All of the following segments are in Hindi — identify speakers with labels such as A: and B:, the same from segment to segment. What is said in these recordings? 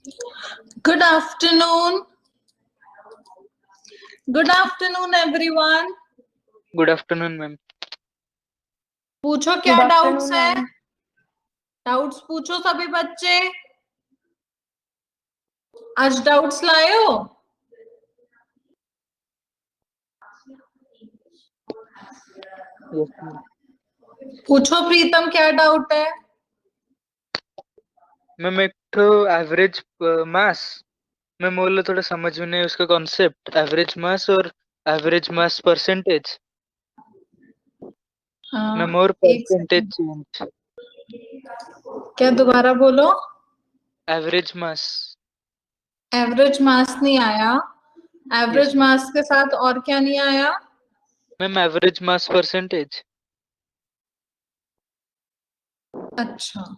A: Good afternoon. Good afternoon, everyone.
B: Good afternoon ma'am.
A: पूछो क्या
C: Good
A: डाउट्स
C: afternoon,
A: है.
C: ma'am.
A: डाउट्स पूछो सभी बच्चे. आज डाउट्स लाए हो.
B: Yes ma'am.
A: पूछो प्रीतम क्या डाउट है.
B: मैम एक तो एवरेज मास. मैम बोलो थोड़ा समझ में नहीं उसका कॉन्सेप्ट. एवरेज मास और एवरेज मास परसेंटेज. मैम और
A: एक
B: परसेंटेज
A: सेकंड.
B: चेंज.
A: क्या दोबारा बोलो.
B: Average mass.
A: एवरेज मास नहीं आया. एवरेज
B: यस
A: मास के साथ और क्या नहीं आया.
B: मैम. Average mass percentage.
A: अच्छा.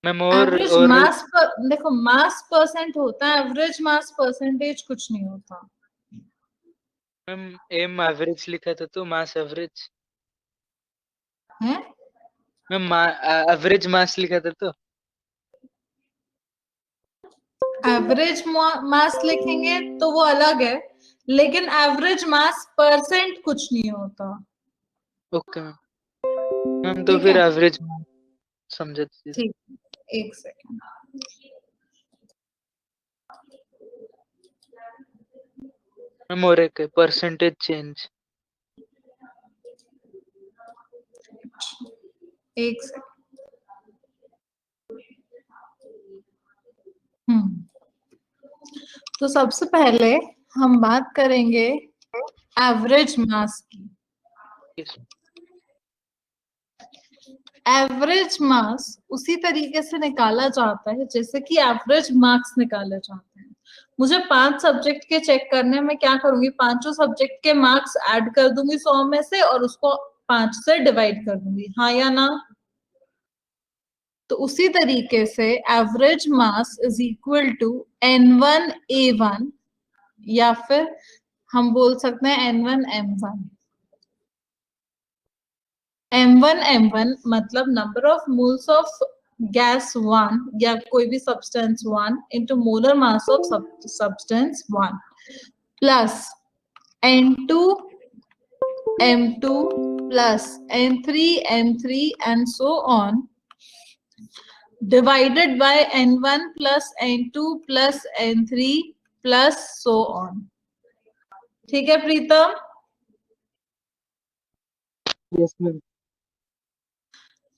B: मैम और
A: एवरेज मास पर देखो मास परसेंट होता है. एवरेज मास परसेंटेज कुछ नहीं होता.
B: मैम एम एवरेज लिखा था तो मास एवरेज.
A: है.
B: मैम एवरेज मास लिखा था तो.
A: एवरेज मास लिखेंगे तो वो अलग है. लेकिन एवरेज मास परसेंट कुछ नहीं होता.
B: Okay ma'am. मैम तो
A: ठीक
B: फिर
A: है.
B: एवरेज मास समझा दीजिए.
A: ठीक. एक सेकंड.
B: मैम और एक परसेंटेज चेंज.
A: एक सेकंड. तो सबसे पहले हम बात करेंगे एवरेज मास की.
B: यस.
A: एवरेज मास उसी तरीके से निकाला जाता है जैसे कि एवरेज मार्क्स निकाले जाते हैं. मुझे 5 सब्जेक्ट के चेक करने हैं. मैं क्या करूंगी, पांचों सब्जेक्ट के मार्क्स ऐड कर दूंगी 100 में से और उसको 5 से डिवाइड कर दूंगी. हाँ या ना. तो उसी तरीके से average mass is equal to N1A1 या फिर हम बोल सकते हैं N1M1. M1M1 मतलब number of moles of gas 1 या कोई भी substance 1 into molar mass of substance 1 plus N2 M2 plus N3 M3 and so on divided by N1 plus N2 plus N3 plus so on. ठीक है प्रीतम.
B: Yes ma'am.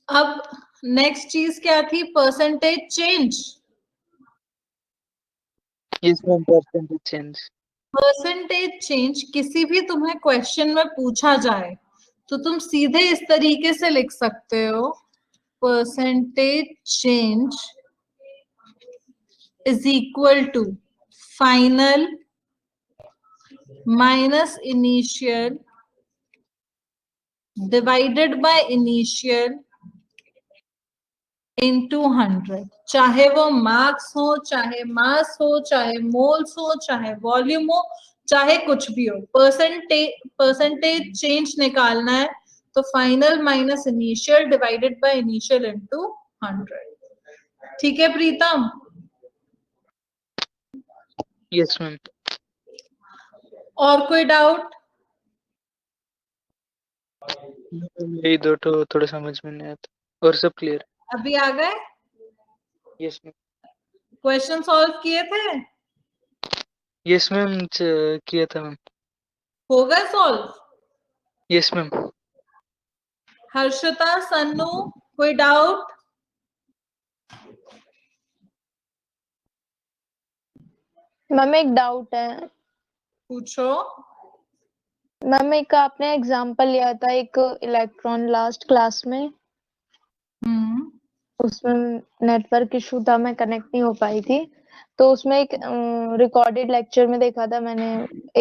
A: अब नेक्स्ट चीज क्या थी, percentage change.
B: Yes ma'am. Percentage change.
A: Percentage change किसी भी तुम्हें क्वेश्चन में पूछा जाए तो तुम सीधे इस तरीके से लिख सकते हो, percentage change is equal to final minus initial divided by initial into 100. चाहे वो मार्क्स हो, चाहे मास हो, चाहे मोल्स हो, चाहे वॉल्यूम हो, चाहे कुछ भी हो. परसेंटेज चेंज निकालना है तो final minus initial divided by initial into 100. ठीक है प्रीतम.
B: Yes ma'am.
A: और कोई डाउट.
B: यही दो तो थोड़ा समझ में नहीं आता और सब क्लियर.
A: अभी आ गए.
B: Yes ma'am.
A: क्वेश्चन सॉल्व किए थे.
B: Yes ma'am. किया था मैम.
A: हो गए solve.
B: Yes ma'am.
A: Harshita, Sannu, कोई डाउट.
C: मैम एक डाउट है.
A: पूछो.
C: मैम एक आपने एग्जांपल लिया था एक इलेक्ट्रॉन लास्ट क्लास में. उसमें नेटवर्क इशू था, मैं कनेक्ट नहीं हो पाई थी. तो उसमें एक रिकॉर्डेड लेक्चर में देखा था मैंने,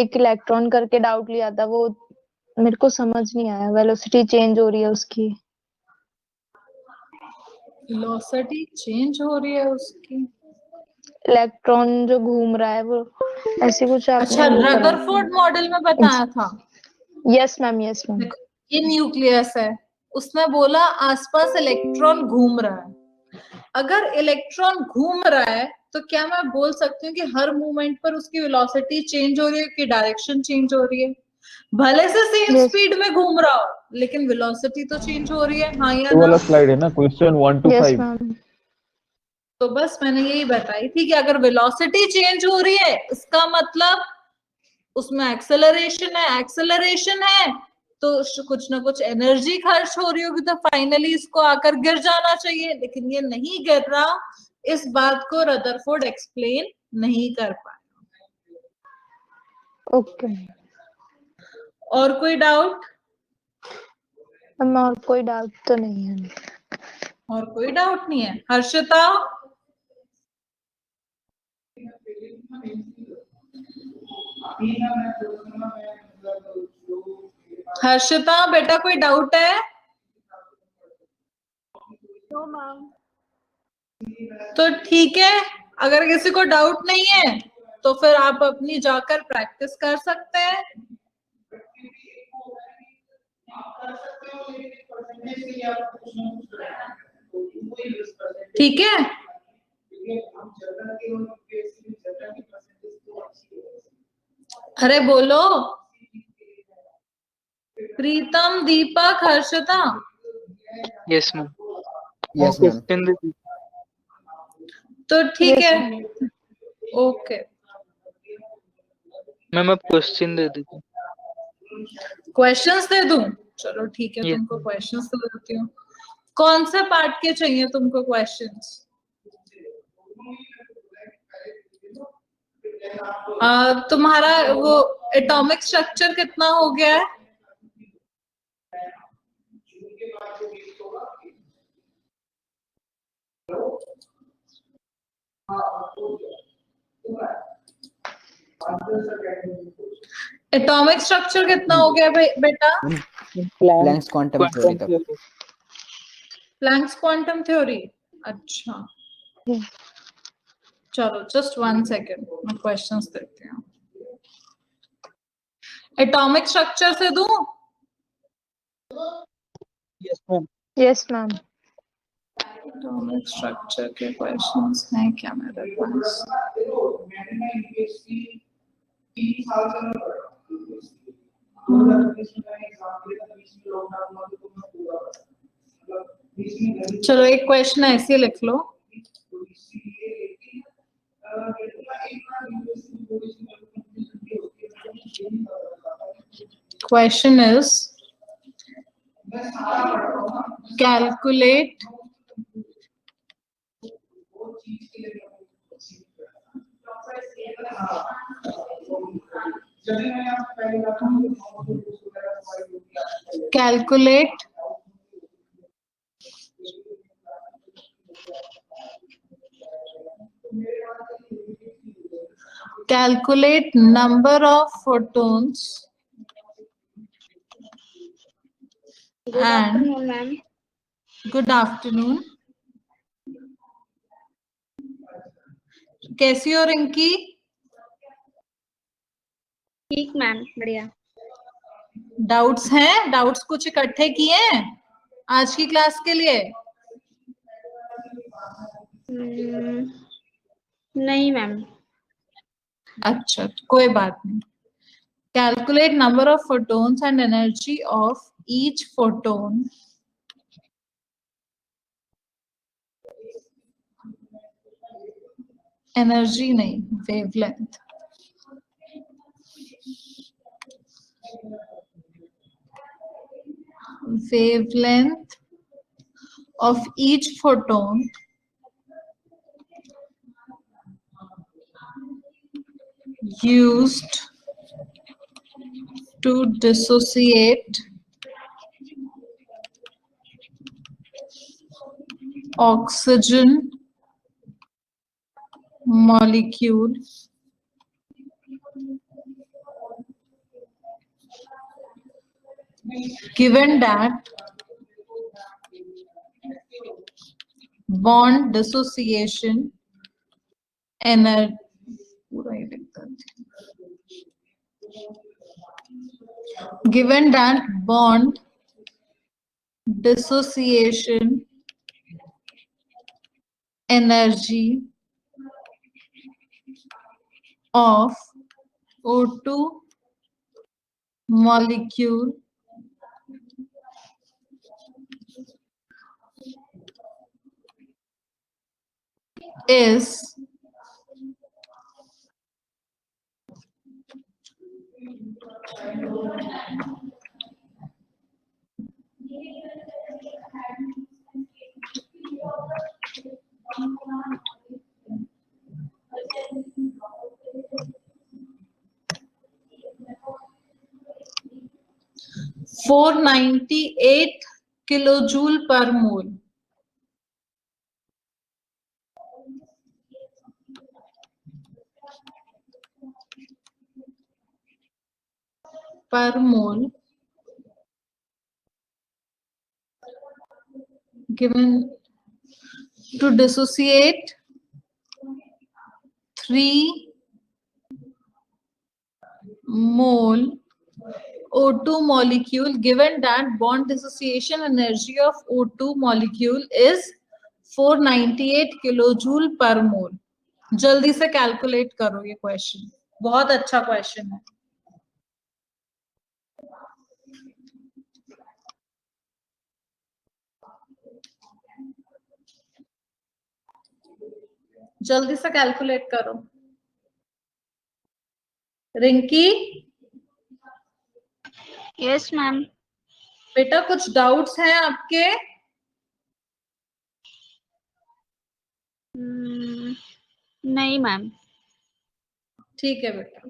C: एक इलेक्ट्रॉन करके डाउट लिया था. वो मेरे को समझ नहीं आया. वेलोसिटी चेंज हो रही है उसकी.
A: वेलोसिटी चेंज हो रही है उसकी.
C: इलेक्ट्रॉन जो घूम रहा है वो ऐसे कुछ आपने
A: अच्छा,
C: वो करा
A: रदरफोर्ड मॉडल में बताया था.
C: Yes ma'am. Yes ma'am.
A: ये न्यूक्लियस है. उसने बोला आसपास इलेक्ट्रॉन घूम रहा है. अगर इलेक्ट्रॉन घूम रहा है तो क्या मैं बोल सकती हूँ कि हर मूवमेंट पर उसकी वेलोसिटी चेंज हो रही है कि डायरेक्शन चेंज हो रही है? भले से सेम
C: Yes.
A: स्पीड में घूम रहा हो लेकिन वेलोसिटी तो चेंज हो रही है, हाँ या
D: ये
A: ना?
D: वाला स्लाइड है ना, क्वेश्चन 1 to
C: Yes,
D: 5।
C: ma'am.
A: तो बस मैंने यही बताई थी कि अगर वेलोसिटी चेंज हो रही है इसका मतलब उसमें एक्सेलरेशन है तो कुछ ना कुछ एनर्जी खर्च हो रही होगी, तो फाइनली इसको आकर गिर जाना चाहिए, लेकिन ये नहीं गिर रहा। इस बात को रदरफोर्ड एक्सप्लेन नहीं कर पाए।
C: Okay.
A: और कोई डाउट?
C: मैम और कोई डाउट तो नहीं है।
A: और कोई डाउट नहीं है? हर्षिता? हर्षिता बेटा कोई डाउट है?
E: No ma'am.
A: तो ठीक है, अगर किसी को डाउट नहीं है तो फिर आप अपनी जाकर प्रैक्टिस कर सकते हैं। ठीक है, अरे बोलो। Pritam, Deepak, Harshita?
B: Yes ma'am.
F: Yes ma'am.
B: Question दे दीजिए।
A: तो ठीक
C: Yes,
A: है,
C: ma'am.
A: ओके।
B: मैम आप क्वेश्चन दे दीजिए।
A: क्वेश्चंस दे दूं? चलो ठीक है,
B: Yes,
A: तुमको
B: ma'am.
A: क्वेश्चंस दे देती हूँ। कौन से पार्ट के चाहिए तुमको क्वेश्चंस? तुम्हारा वो एटॉमिक स्ट्रक्चर कितना हो गया है? एटॉमिक स्ट्रक्चर कितना हो गया बेटा?
F: प्लैंक्स क्वांटम थ्योरी तक।
A: प्लैंक्स क्वांटम थ्योरी, अच्छा।
C: Hmm.
A: चलो जस्ट 1 सेकेंड, मैं क्वेश्चंस देखती हूँ। एटॉमिक स्ट्रक्चर से दूं?
B: Yes ma'am.
C: Yes, ma'am.
A: Atomic structure के क्वेश्चंस हैं क्या मेरे पास? चलो एक क्वेश्चन ऐसे लिख लो। Question is calculate calculate number of photons
E: good
A: and
E: afternoon ma'am.
A: good afternoon। कैसी हो रिंकी?
E: ठीक मैम, बढ़िया।
A: डाउट्स हैं? डाउट्स कुछ इकट्ठे किए हैं आज की क्लास के लिए?
E: नहीं मैम।
A: अच्छा, कोई बात नहीं। Calculate number of photons and energy of each photon energy नहीं, wavelength. Wavelength of each photon used to dissociate oxygen molecule given that bond dissociation energy given that bond dissociation energy of O2 molecule is 498 kilojoule per mole. Per mole given to dissociate 3 mole O2 molecule, given that bond dissociation energy of O2 molecule is 498 kilojoule per mole. जल्दी से कैलकुलेट करो ये क्वेश्चन, बहुत अच्छा क्वेश्चन है. जल्दी से कैलकुलेट करो. Rinki,
E: yes ma'am.
A: बेटा कुछ डाउट्स हैं आपके?
E: नहीं मैम.
A: ठीक है बेटा.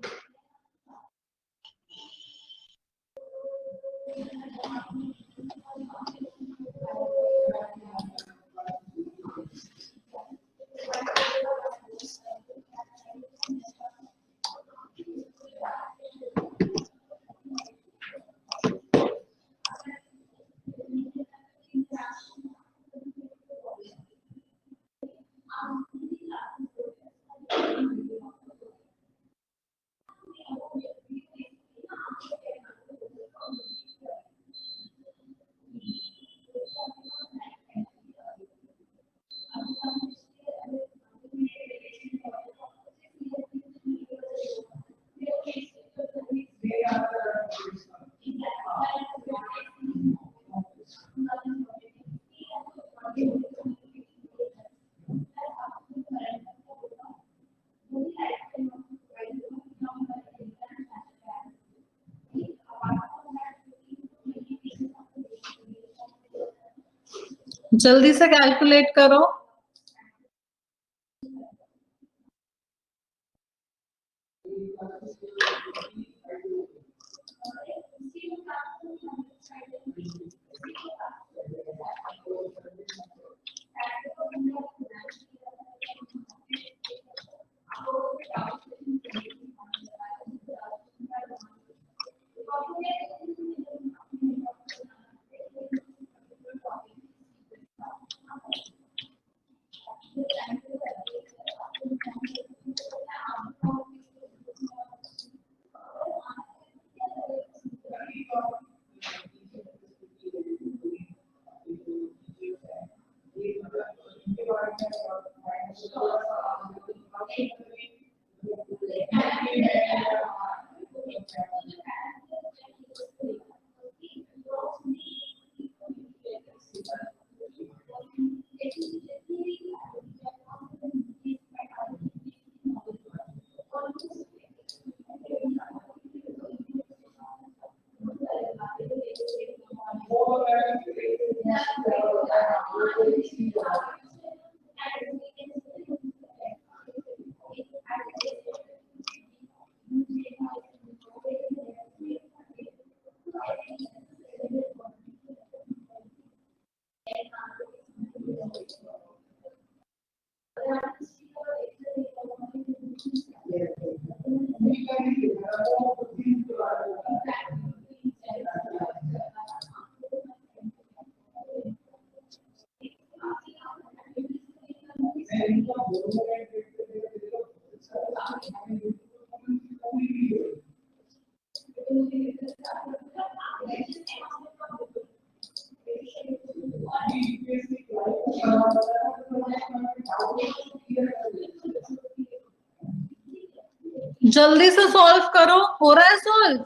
A: जल्दी से कैलकुलेट करो. जल्दी से सॉल्व करो, हो रहा है सॉल्व?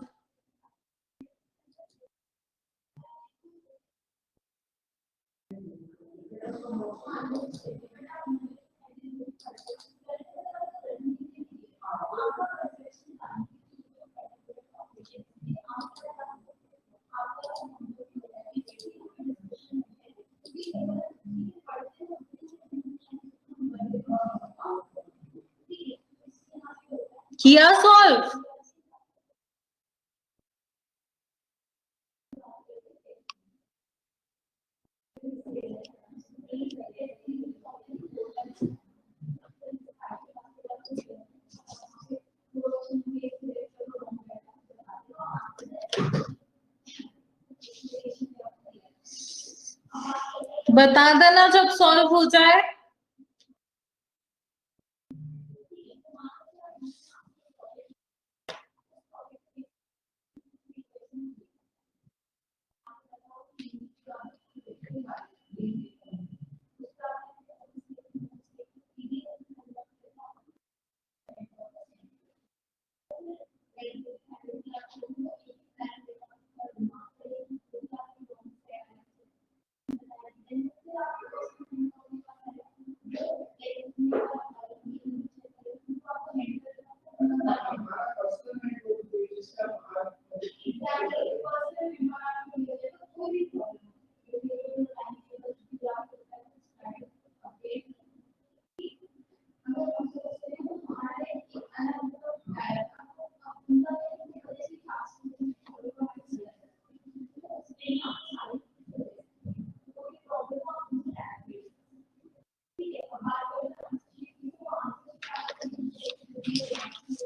A: किया सॉल्व? बता देना जब सॉल्व हो जाए।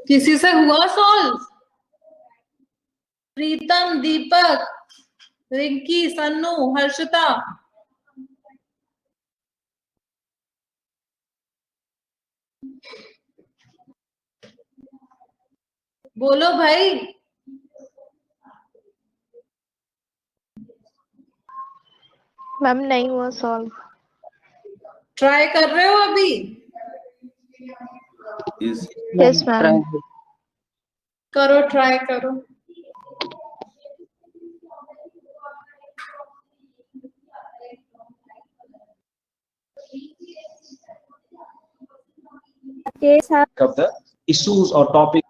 A: किसी से हुआ सॉल्व? प्रीतम, दीपक, रिंकी, सन्नू, हर्षिता। बोलो भाई।
C: मैम नहीं हुआ सॉल्व।
A: ट्राई कर रहे हो अभी?
C: Yes ma'am.
A: करो, ट्राई करो।
D: of the issues or topic.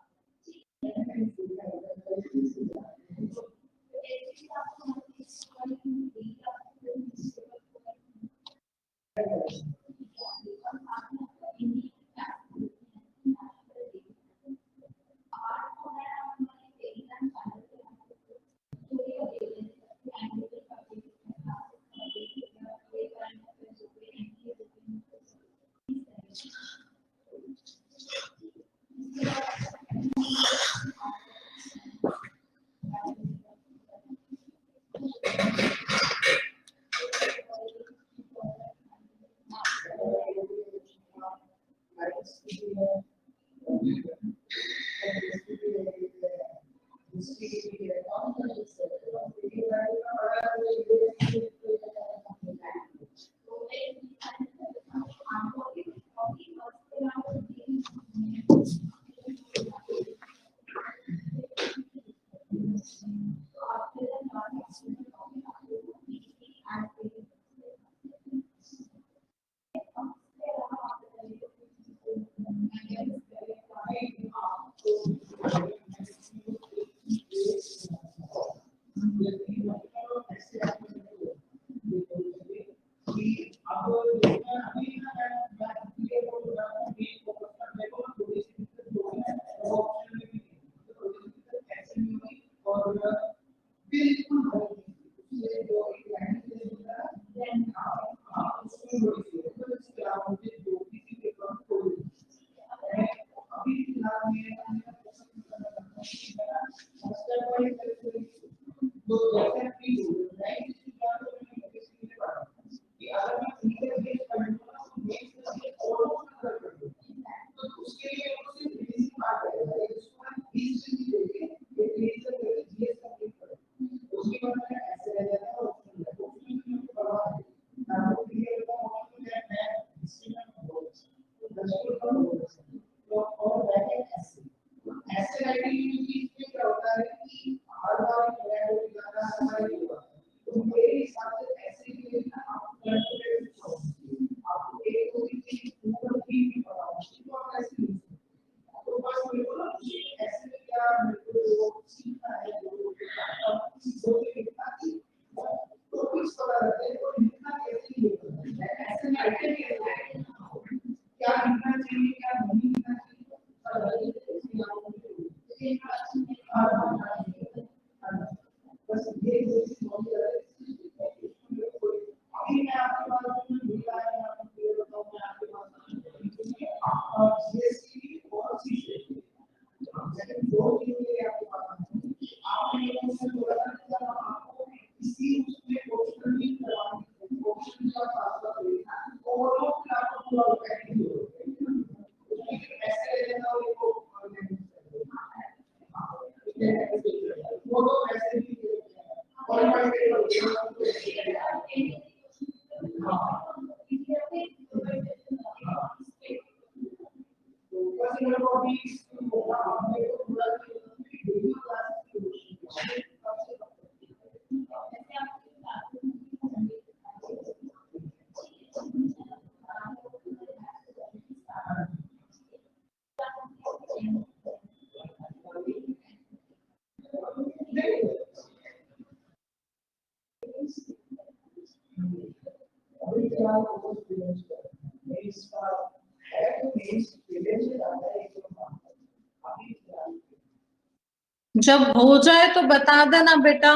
A: जब हो जाए तो बता देना बेटा।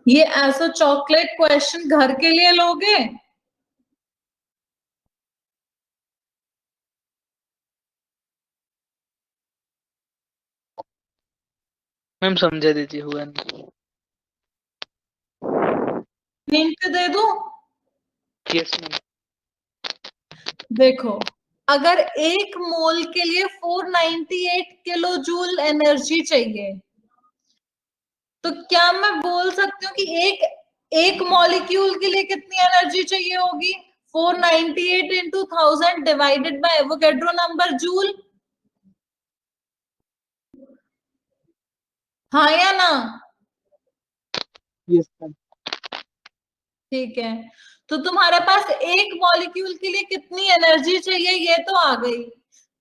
A: ये ऐसा चॉकलेट क्वेश्चन घर के लिए लोगे?
B: मैम समझा दीजिए, हुआ नहीं।
A: हिंट दे दूं?
B: Yes ma'am.
A: देखो, अगर एक मोल के लिए 498 किलो जूल एनर्जी चाहिए, तो क्या मैं बोल सकती हूँ कि एक मॉलिक्यूल के लिए कितनी एनर्जी चाहिए होगी? 498 into 1000 divided bye Avogadro number joule. हाँ या ना?
B: Yes ma'am.
A: ठीक है, तो तुम्हारे पास एक मॉलिक्यूल के लिए कितनी एनर्जी चाहिए ये तो आ गई।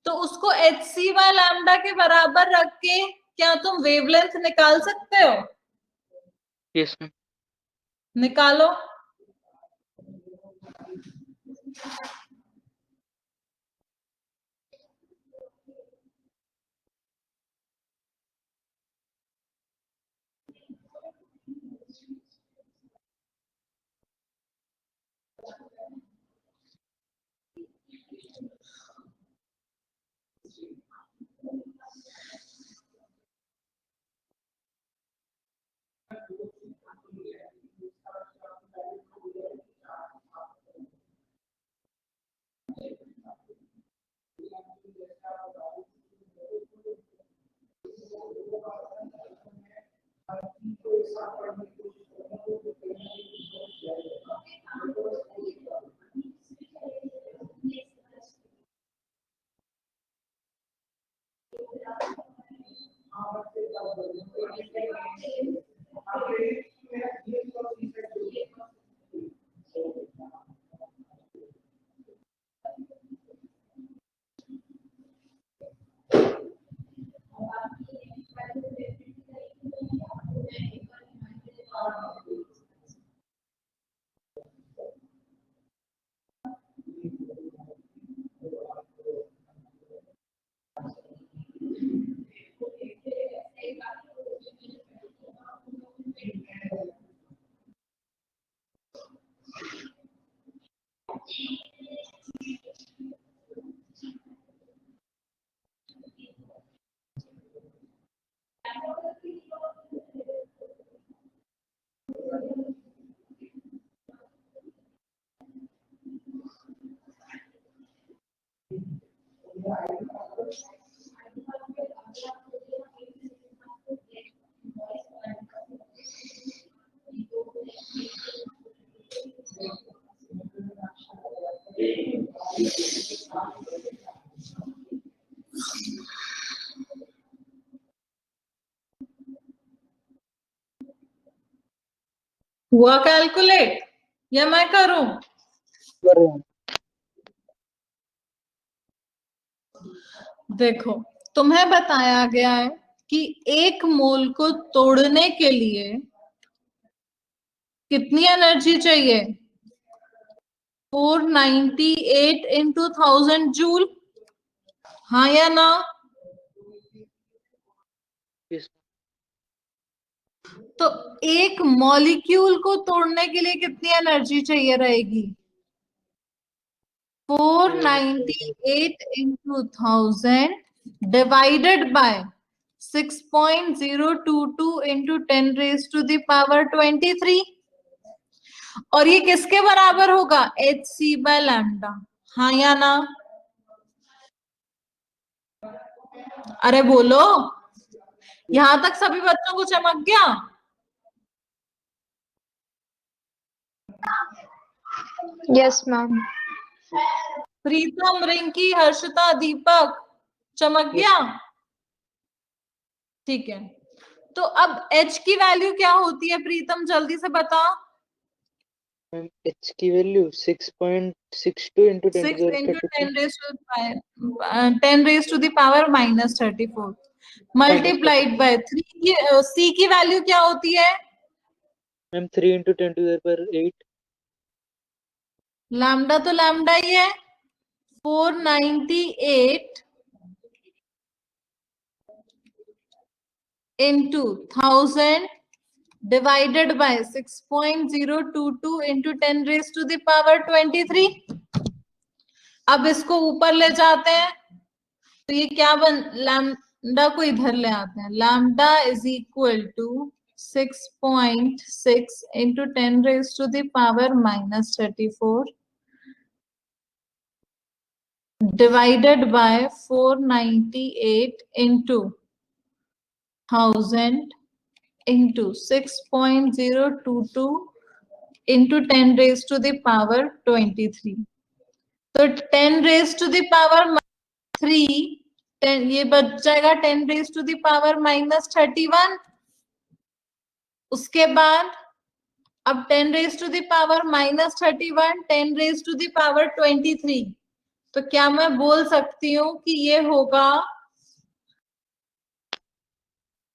A: तो उसको hc बाय लैम्डा के बराबर रख के क्या तुम वेवलेंथ निकाल सकते हो?
B: Yes ma'am.
A: निकालो। हुआ कैलकुलेट या मैं करूं?
B: कर रहे हैं।
A: देखो, तुम्हें बताया गया है कि एक मोल को तोड़ने के लिए कितनी एनर्जी चाहिए? 498 इंटू 1000 जूल। हाँ या ना?
B: Yes.
A: तो एक मॉलिक्यूल को तोड़ने के लिए कितनी एनर्जी चाहिए रहेगी? 498 into 1000 divided by 6.022 into 10 raise to the power 23। और ये किसके बराबर होगा? hc by lambda. हाँ या ना? अरे बोलो, यहां तक सभी बच्चों को चमक गया?
C: Yes ma'am.
A: प्रीतम, रिंकी, हर्षिता, दीपक, चमक गया? ठीक है, तो अब h की वैल्यू क्या होती है प्रीतम, जल्दी से बता।
B: मैम h की value 6.62 into 10
A: 6
B: to the
A: into
B: 32
A: 10 raise to the power -34 multiplied by 3। c की वैल्यू क्या होती है?
B: Ma'am 3 into 10 to the power 8।
A: Lambda तो लैम्डा ही है। 498 into 1000 divided by 6.022 into 10 raised to the power 23। अब इसको ऊपर ले जाते हैं तो ये क्या लैम्डा को इधर ले आते हैं। Lambda is equal to 6.6 into 10 raised to the power -34 divided by 498 into 1000 into 6.022 into 10 raised to the power 23। तो 10 raised to the power 3, 10 ये बच जाएगा 10 raised to the power -31। उसके बाद अब 10 raised to the power -31, 10 raised to the power 23। तो क्या मैं बोल सकती हूँ कि ये होगा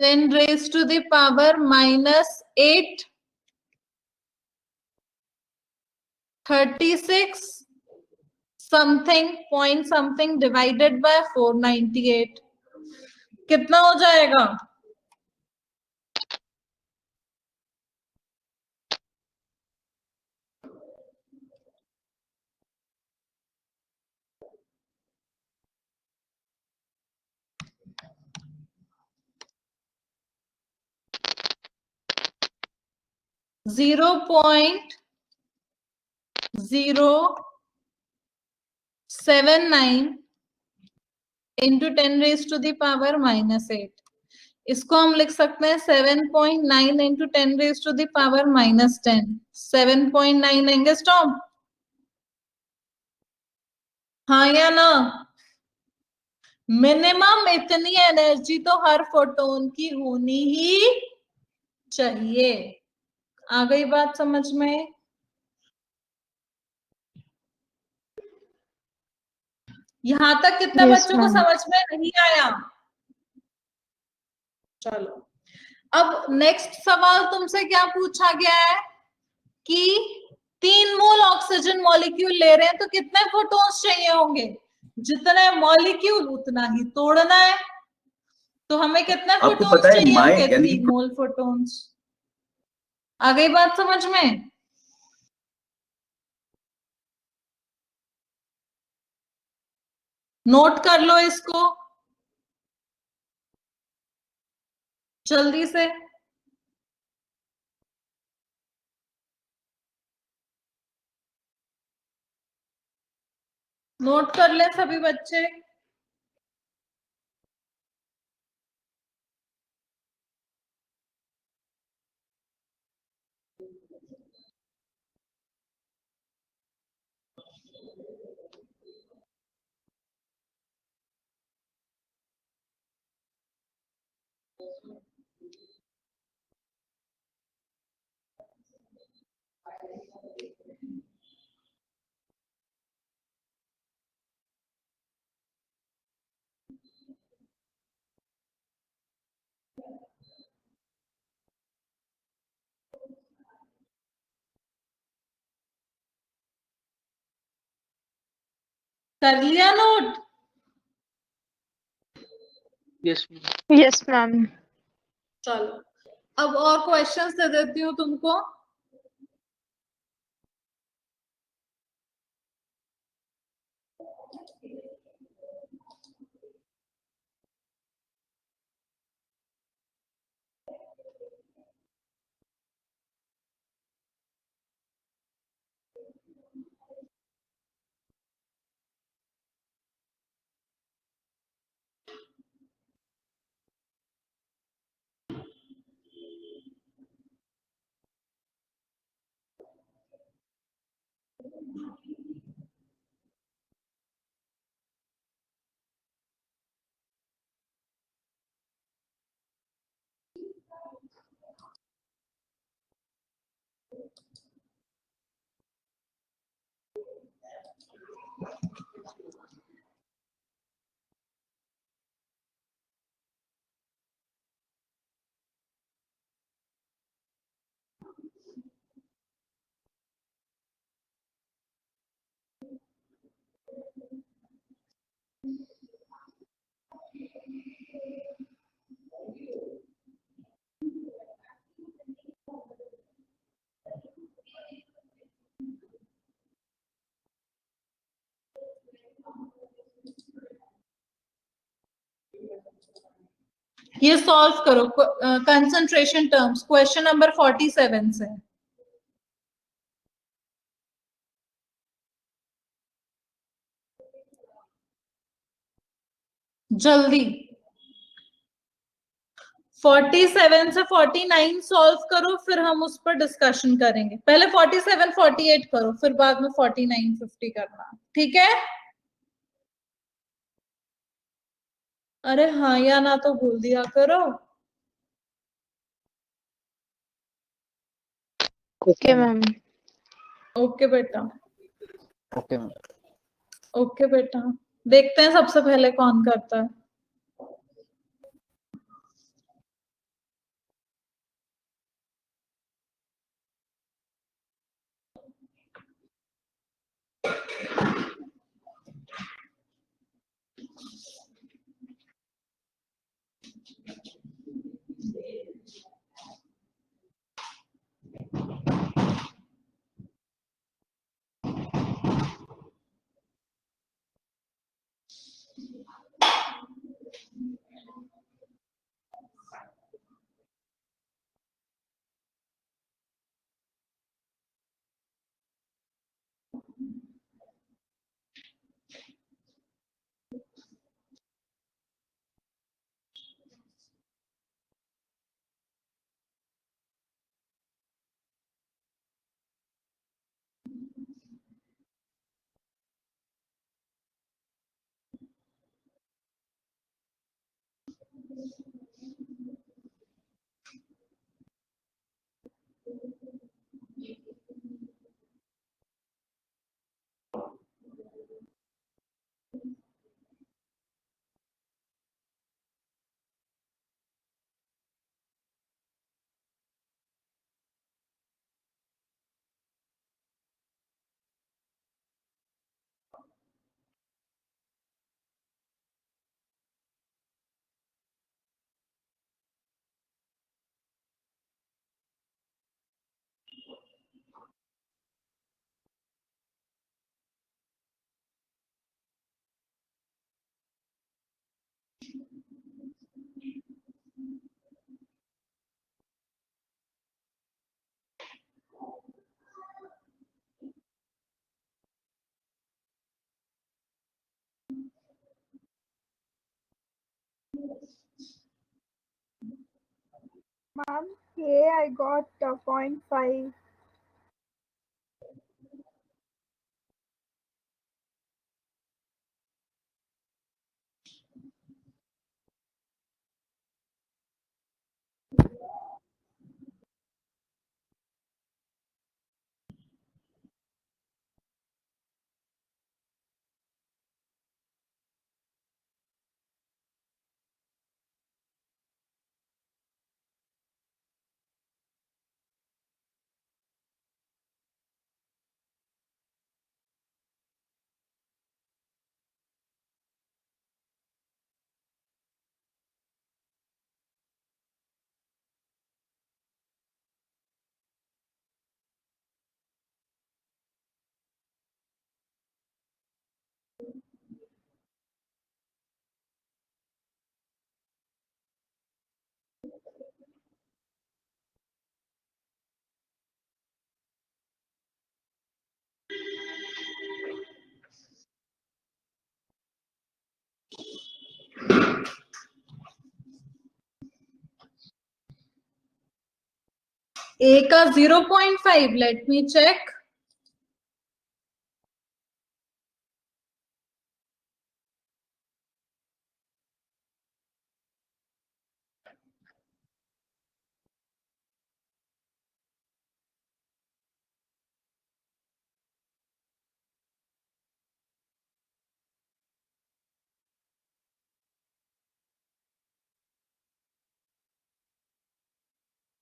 A: 10 raised to the power -8 36 something point something divided by 498। कितना हो जाएगा? Zero point 079 into 10 raise to the power -8। इसको हम लिख सकते हैं 7.9 into 10 raise to the power -10। 7.9 लेंगे स्टॉप। हाँ या ना? मिनिमम इतनी एनर्जी तो हर फोटोन की होनी ही चाहिए। आ गई बात समझ में? यहां तक कितने
C: Yes,
A: बच्चों को
C: ma'am.
A: समझ में नहीं आया? चलो, अब नेक्स्ट सवाल तुमसे क्या पूछा गया है कि 3 मोल ऑक्सीजन मॉलिक्यूल ले रहे हैं तो कितने फोटॉन्स चाहिए होंगे? जितने मॉलिक्यूल उतना ही तोड़ना है। तो हमें कितने
D: आपको
A: फोटॉन्स
D: पता है
A: चाहिए
D: माय
A: होंगे?
D: यानी
A: 3 मोल फोटॉन्स। आ गई बात समझ में? नोट कर लो इसको जल्दी से। नोट कर ले सभी बच्चे। कर लिया नोट?
B: Yes
C: yes ma'am.
A: चलो अब और क्वेश्चंस दे देती हूँ तुमको। ये सॉल्व करो कंसंट्रेशन टर्म्स, क्वेश्चन नंबर 47 से। जल्दी 47 से 49 सॉल्व करो, फिर हम उस पर डिस्कशन करेंगे। पहले 47 48 करो, फिर बाद में 49 50 करना, ठीक है? अरे हाँ या ना तो बोल दिया करो।
C: Okay ma'am.
A: ओके बेटा।
F: Okay ma'am.
A: ओके बेटा, देखते हैं सबसे पहले कौन करता है।
G: Ma'am, here I got 0.5.
A: A का 0.5, let me check.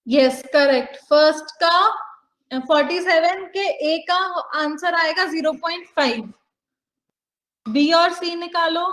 A: Yes correct, first का 47 के ए का आंसर आएगा 0.5, बी और सी निकालो।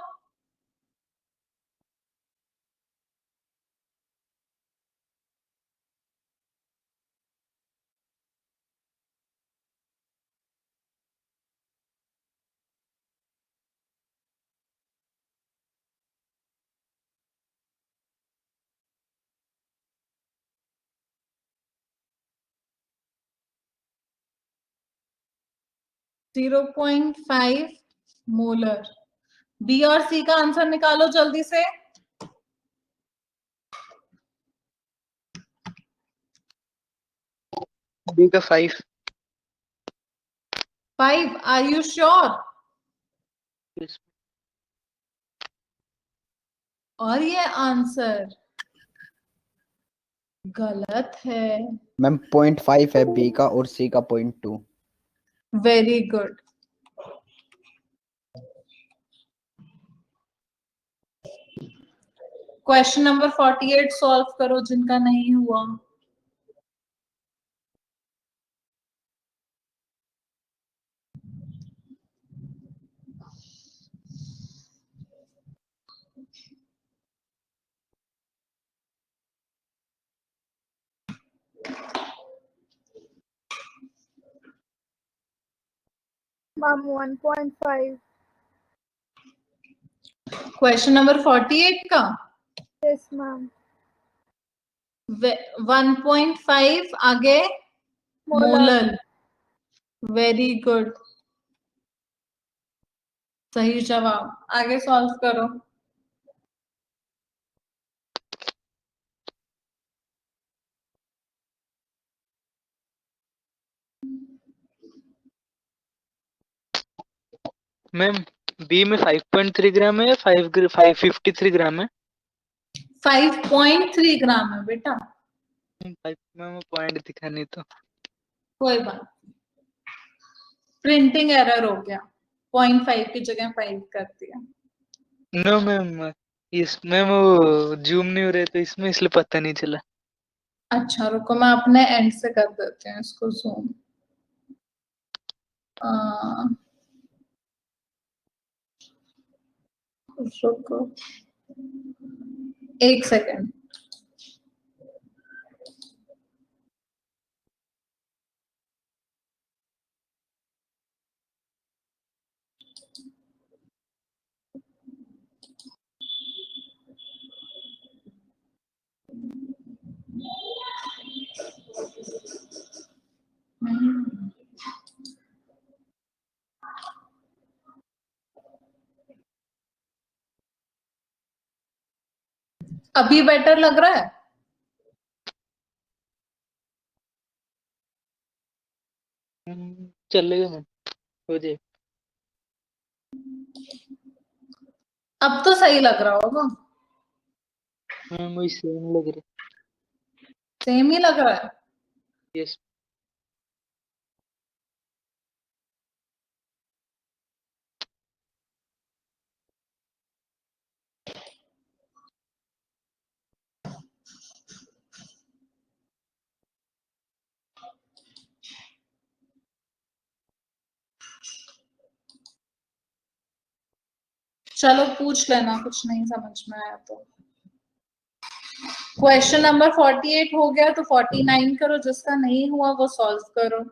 A: Zero 0.5 molar. बी और सी का आंसर निकालो जल्दी से।
B: बी का 5।
A: 5, आर यू श्योर? और ये आंसर गलत है।
F: मैम 0.5 है बी का और सी का 0.2।
A: Very good. Question number 48 solve करो जिनका नहीं हुआ।
G: Ma'am, 1.5.
A: क्वेश्चन नंबर 48 का
G: Yes, ma'am.
A: 1.5 आगे
G: Molar.
A: मोलर। वेरी गुड, सही जवाब। आगे सॉल्व करो।
B: मैम बी में 5.3 ग्राम है या 553 ग्राम है?
A: 5.3 ग्राम है बेटा।
B: 5 में पॉइंट दिखा नहीं तो।
A: कोई बात, प्रिंटिंग एरर हो गया, 0.5 की जगह 5 कर दिया।
B: नो मैम, इसमें वो जूम नहीं हो रहे तो इसमें इसलिए पता नहीं चला।
A: अच्छा रुको, मैं अपने एंड से कर देती हूँ इसको जूम। रुको 1 सेकेंड। अभी बेटर लग रहा है?
B: चलेगा मैम, हो जाए।
A: अब तो सही लग रहा होगा।
B: मैम वही सेम लग रहा
A: सेम ही लग रहा है।
B: है। यस।
A: चलो पूछ लेना, कुछ नहीं समझ में आया तो। क्वेश्चन नंबर 48 हो गया तो 49 करो, जिसका नहीं हुआ वो सॉल्व करो।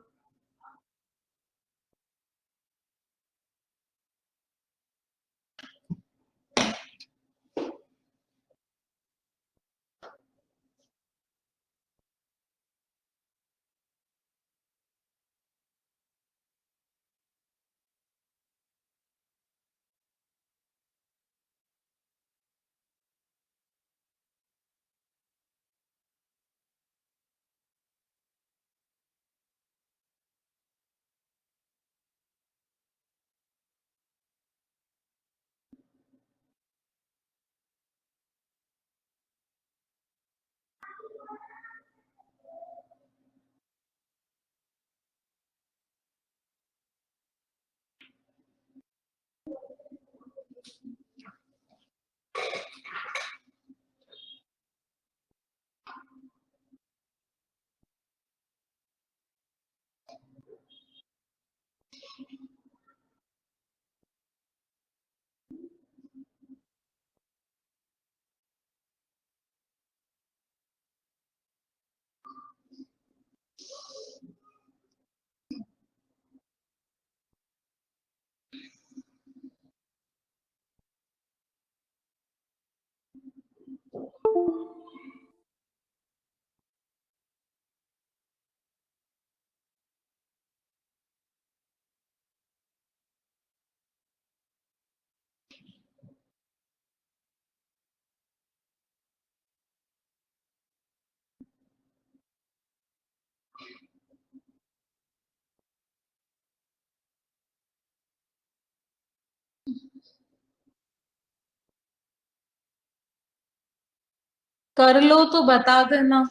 A: कर लो तो बता देना।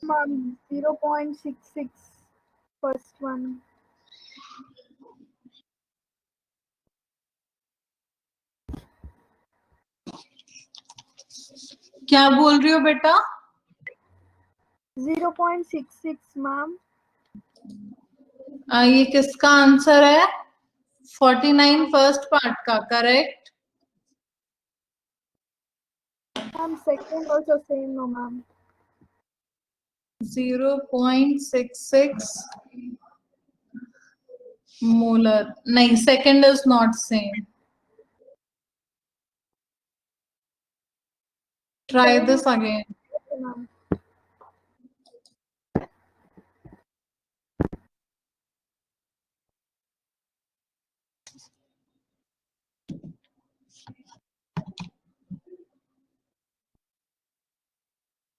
G: Ma'am, 0.66. First one.
A: क्या बोल रही हो बेटा?
G: 0.66, ma'am.
A: ये किसका आंसर है? 49 फर्स्ट पार्ट का, correct?
G: Ma'am, second also same, no, ma'am.
A: 0.66 molar. नहीं, second is not same. Try this again.
G: Okay, ma'am.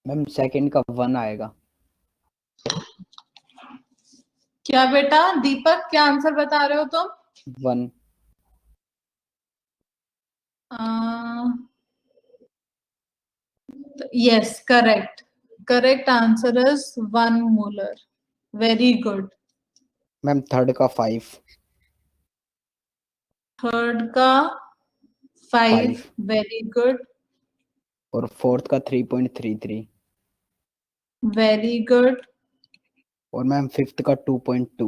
F: Ma'am second का 1 आएगा।
A: क्या बेटा दीपक, क्या आंसर बता रहे हो तुम?
F: 1।
A: Yes, correct. Correct answer is 1 molar. Very good.
F: Ma'am third का 5।
A: थर्ड का 5. Very good.
F: और फोर्थ का 3.33।
A: Very good.
F: और मैम फिफ्थ का 2.2।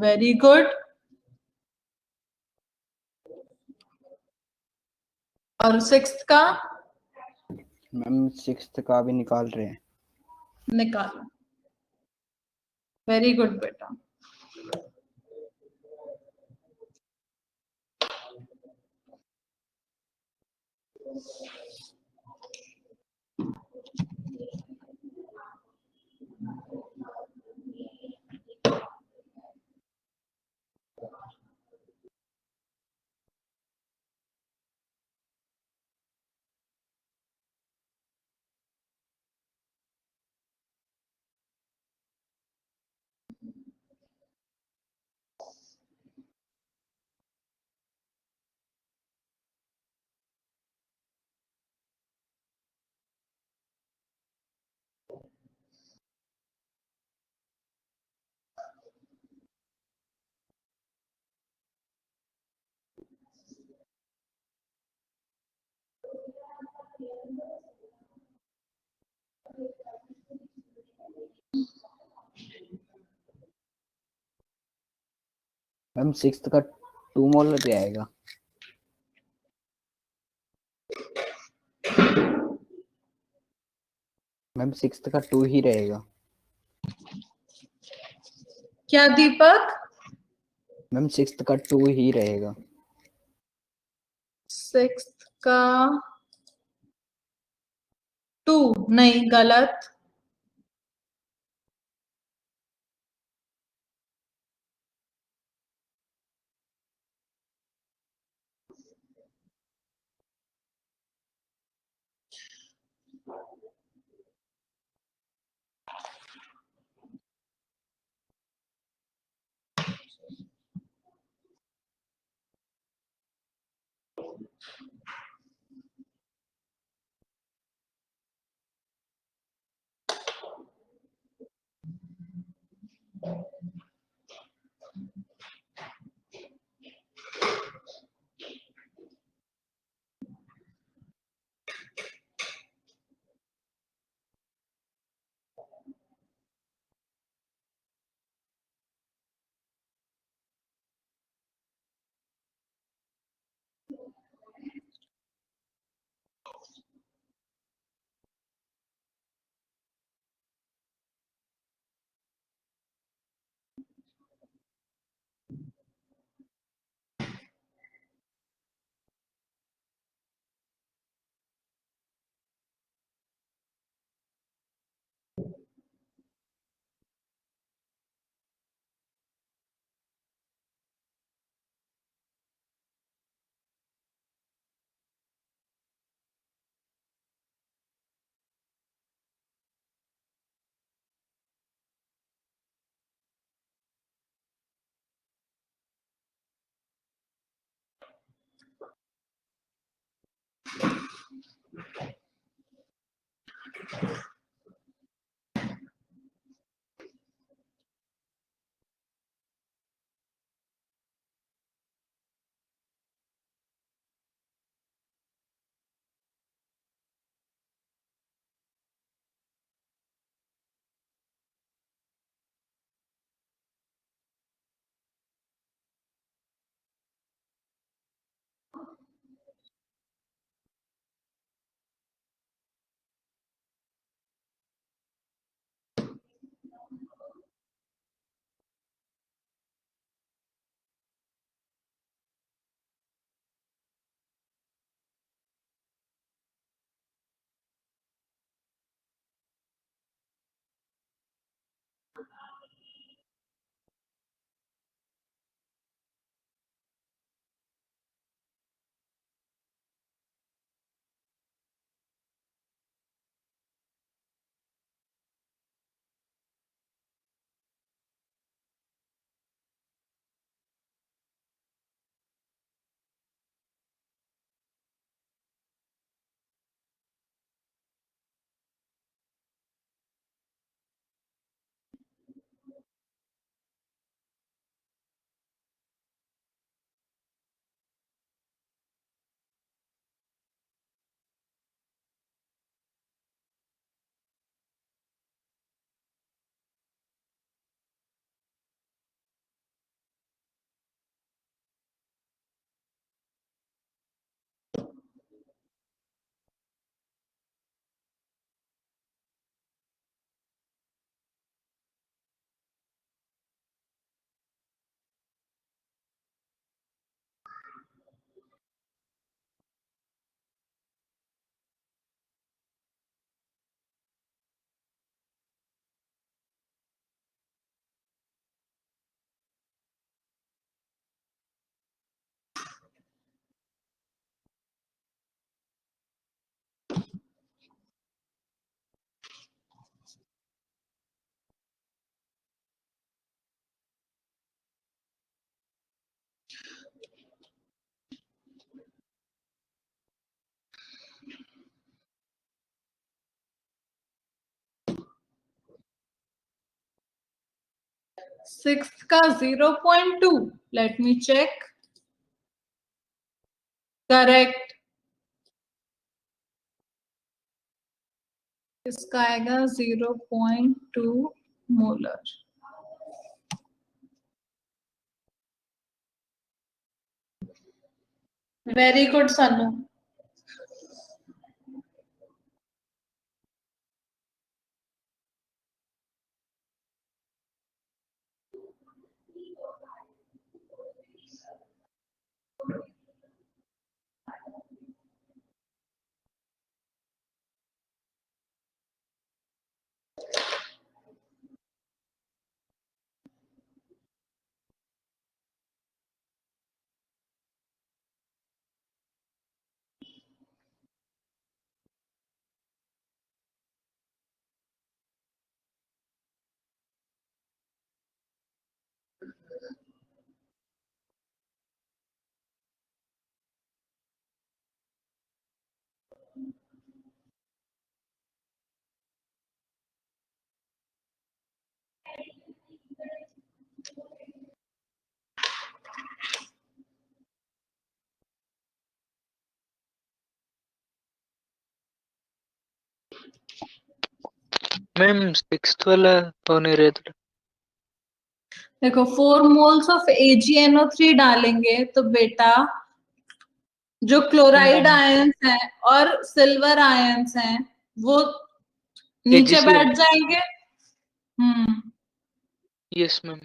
A: Very good. और सिक्स्थ का
F: मैम सिक्स्थ का भी निकाल रहे हैं।
A: निकालो। वेरी गुड बेटा।
F: मैम सिक्स्थ का 2 मोलर पे आएगा। मैम सिक्स्थ का 2 ही रहेगा।
A: क्या दीपक?
F: मैम सिक्स्थ का 2 ही रहेगा।
A: सिक्स्थ का 2 नहीं, गलत। सिक्स्थ का 0.2, लेट मी चेक, करेक्ट। इसका आएगा 0.2 molar. Very good Sanu.
B: Ma'am sixth वाला हो नहीं रहा था।
A: देखो 4 मोल्स ऑफ AgNO3 डालेंगे तो बेटा जो क्लोराइड आयंस हैं और सिल्वर आयंस हैं वो नीचे
B: AgCl।
A: बैठ जाएंगे।
B: Yes ma'am.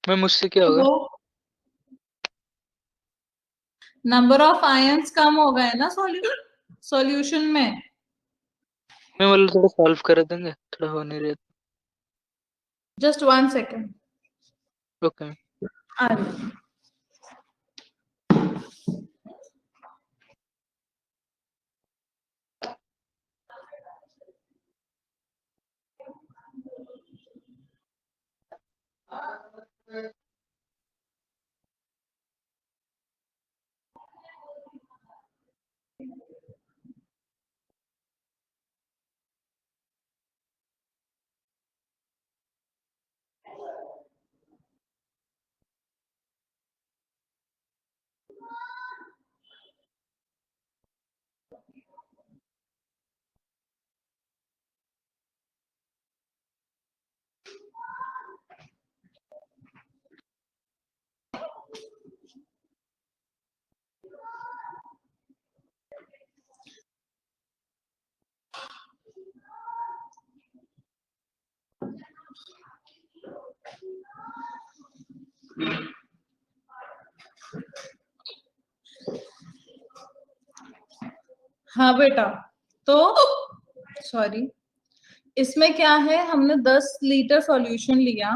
B: मैम उससे क्या होगा?
A: तो नंबर ऑफ आयंस कम हो गए ना सॉल्यूशन में।
B: मैं बोला थोड़ा सॉल्व कर देंगे, थोड़ा हो नहीं रहा
A: जस्ट 1 सेकेंड।
B: था। ओके।
A: हाँ बेटा, तो सॉरी, इसमें क्या है, हमने 10 लीटर सॉल्यूशन लिया।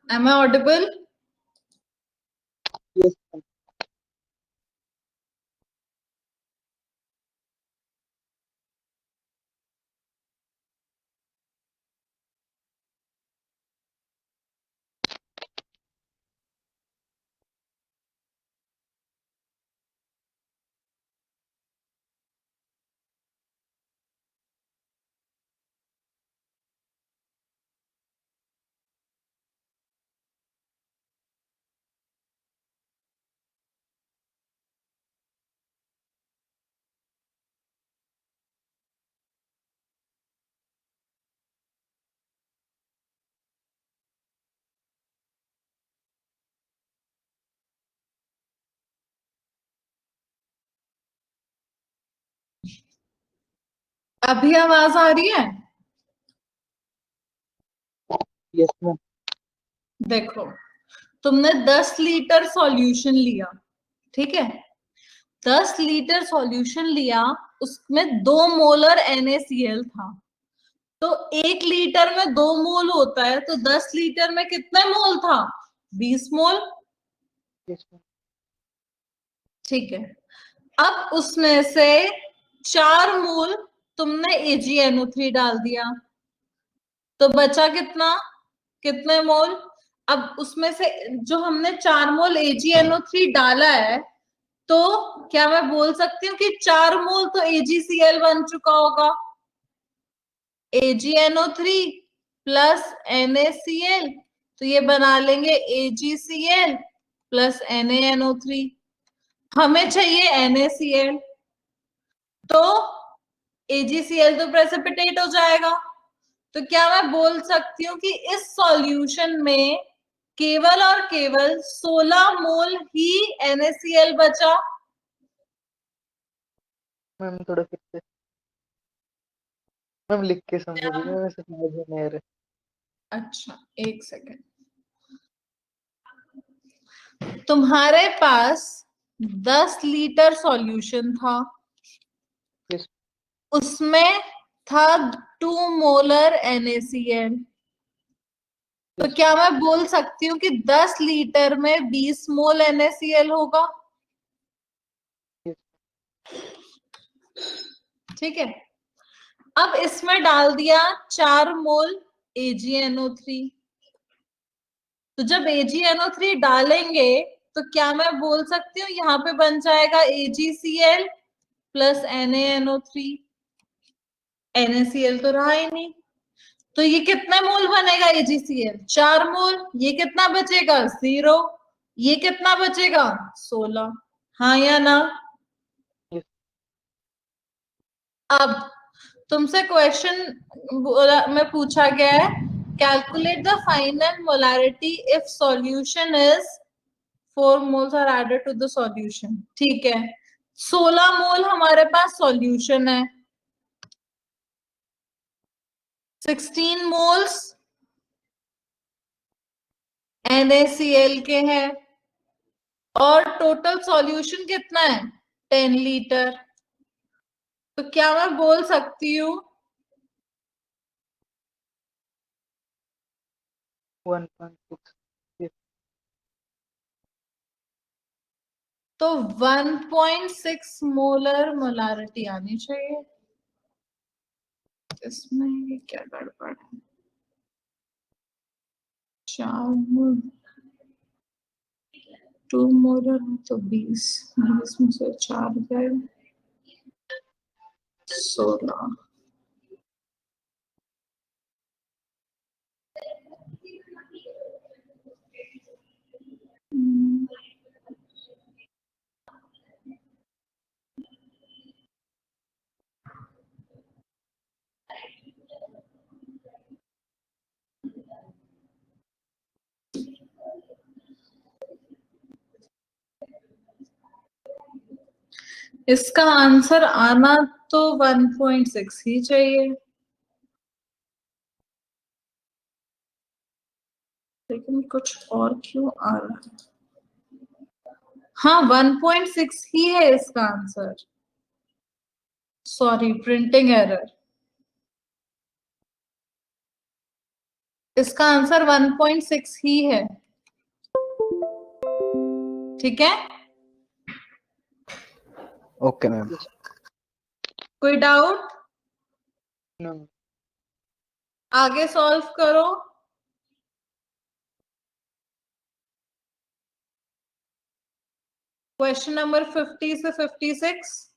A: Am I audible?
B: यस।
A: अभी आवाज आ रही है?
B: Yes ma'am.
A: देखो, तुमने 10 लीटर सॉल्यूशन लिया, ठीक है? 10 लीटर सॉल्यूशन लिया, उसमें 2 मोलर NaCl था। तो 1 लीटर में 2 मोल होता है, तो 10 लीटर में कितने मोल था? 20 मोल।
B: Yes ma'am.
A: ठीक है। अब उसमें से 4 मोल तुमने AgNO3 डाल दिया, तो बचा कितना, कितने मोल? अब उसमें से जो हमने 4 मोल AgNO3 डाला है, तो क्या मैं बोल सकती हूँ कि 4 मोल तो AgCl बन चुका होगा? AgNO3 प्लस NaCl, तो ये बना लेंगे AgCl प्लस NaNO3। हमें चाहिए NaCl, तो AgCl तो प्रेसिपिटेट हो जाएगा। तो क्या मैं बोल सकती हूँ कि इस सॉल्यूशन में केवल और केवल 16 मोल ही NaCl बचा?
B: मैम थोड़ा फिर से मैम लिख के समझिए, वैसे समझ में नहीं आ रहा।
A: अच्छा, एक सेकेंड। तुम्हारे पास 10 लीटर सॉल्यूशन था,
B: Yes.
A: उसमें था 2 मोलर NaCl। तो
B: Yes.
A: क्या मैं बोल सकती हूँ कि 10 लीटर में 20 मोल NaCl होगा?
B: Yes.
A: ठीक है। अब इसमें डाल दिया 4 मोल AgNO3। तो जब AgNO3 डालेंगे तो क्या मैं बोल सकती हूँ यहाँ पे बन जाएगा AgCl प्लस NaNO3। NaCl तो रहा ही नहीं, तो ये कितने मोल बनेगा AgCl? 4 मोल। ये कितना बचेगा? 0। ये कितना बचेगा? 16। हाँ या ना?
B: Yes.
A: अब तुमसे क्वेश्चन में पूछा गया है, calculate the final molarity if solution is 4 moles are added to the solution। ठीक है, 16 मोल हमारे पास सॉल्यूशन है, 16 मोल्स NaCl के हैं, और टोटल सॉल्यूशन कितना है? 10 लीटर। तो क्या मैं बोल सकती हूँ
B: 1.6। Yes.
A: तो 1.6 मोलर मोलारिटी आनी चाहिए। इसमें ये क्या गड़बड़ है? 4 मोल 2 मोलर तो 20 में से 4 गए, 16। इसका आंसर आना तो 1.6 ही चाहिए, लेकिन कुछ और क्यों आ रहा है? हाँ, 1.6 ही है इसका आंसर। Sorry, printing error. इसका आंसर 1.6 ही है। ठीक है,
F: ओके मैम।
B: Yes.
A: कोई डाउट?
B: No.
A: आगे सॉल्व करो। क्वेश्चन नंबर 50 से 56।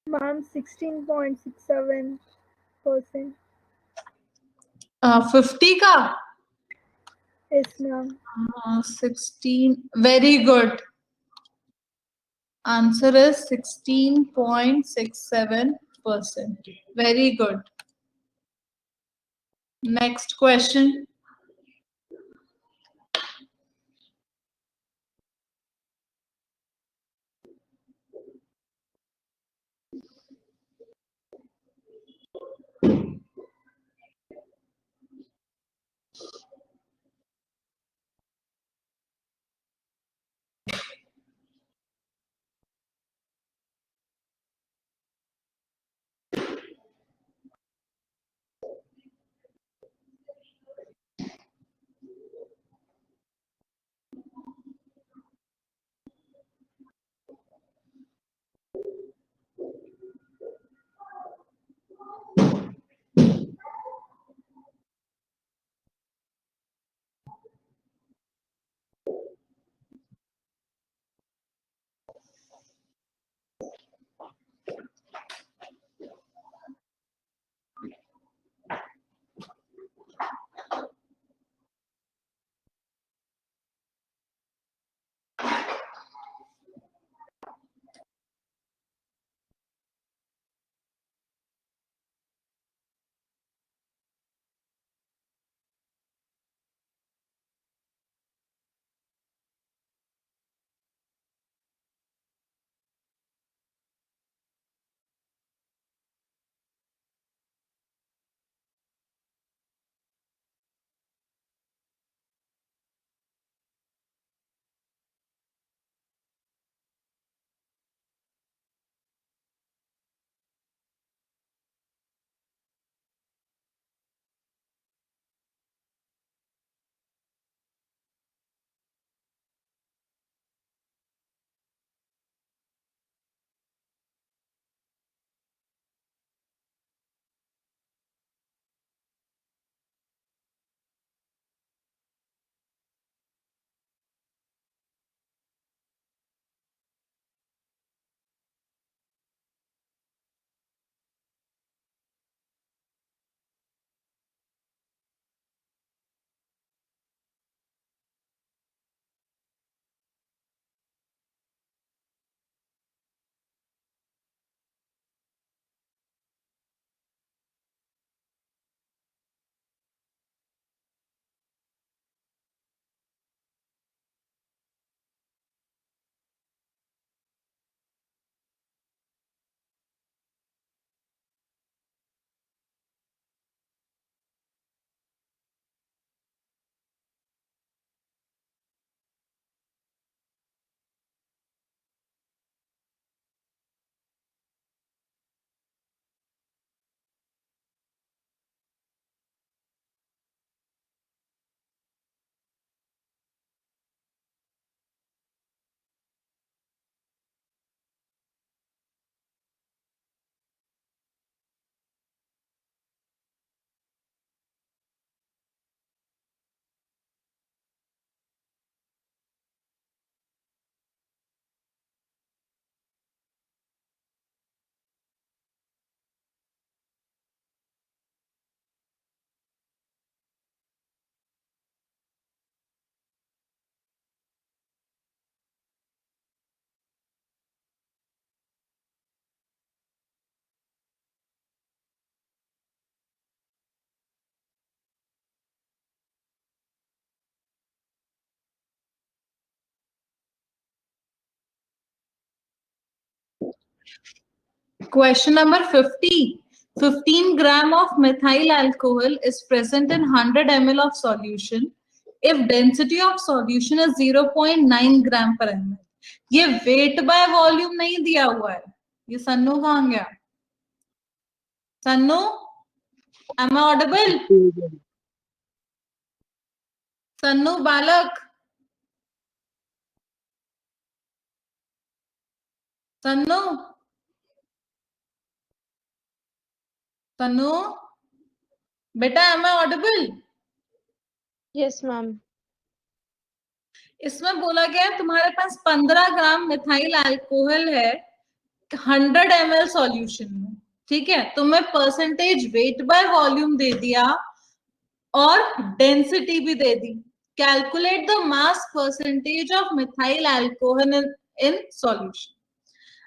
G: Ma'am, 16.67%.
A: 50 का?
G: Yes, ma'am.
A: 16। Very good. Answer is 16.67%. Very good. Next question. Question number 50. 15 gram of methyl alcohol is present in 100 ml of solution if density of solution is 0.9 gram per ml. ये weight by volume नहीं दिया हुआ है. ये सन्नू कहाँ गया? Sannu, am I audible? Sannu बालक, सन्नू, सन्नू, बेटा am I audible?
C: Yes ma'am.
A: इसमें बोला गया है तुम्हारे पास 15 ग्राम मिथाइल अल्कोहल है 100 ml सॉल्यूशन में, ठीक है? तुम्हें परसेंटेज वेट बाय वॉल्यूम दे दिया और डेंसिटी भी दे दी. Calculate the mass percentage of methyl alcohol in solution.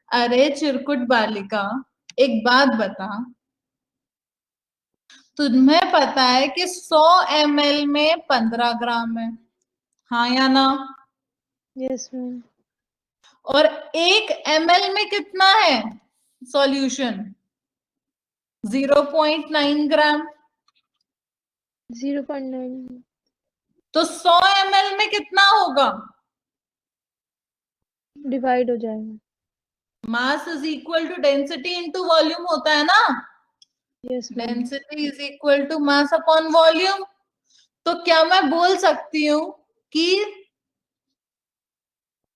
A: अरे चिरकुट बालिका, एक बात बता, तुम्हें पता है कि 100 ml में 15 ग्राम है, हाँ या ना?
C: Yes ma'am.
A: और 1 ml में कितना है सॉल्यूशन? 0.9 ग्राम।
C: 0.9
A: तो 100 ml में कितना होगा?
C: डिवाइड हो जाएगा।
A: Mass is equal to density into volume होता है ना?
C: Yes ma'am.
A: Density is equal to mass upon volume. तो क्या मैं बोल सकती हूँ कि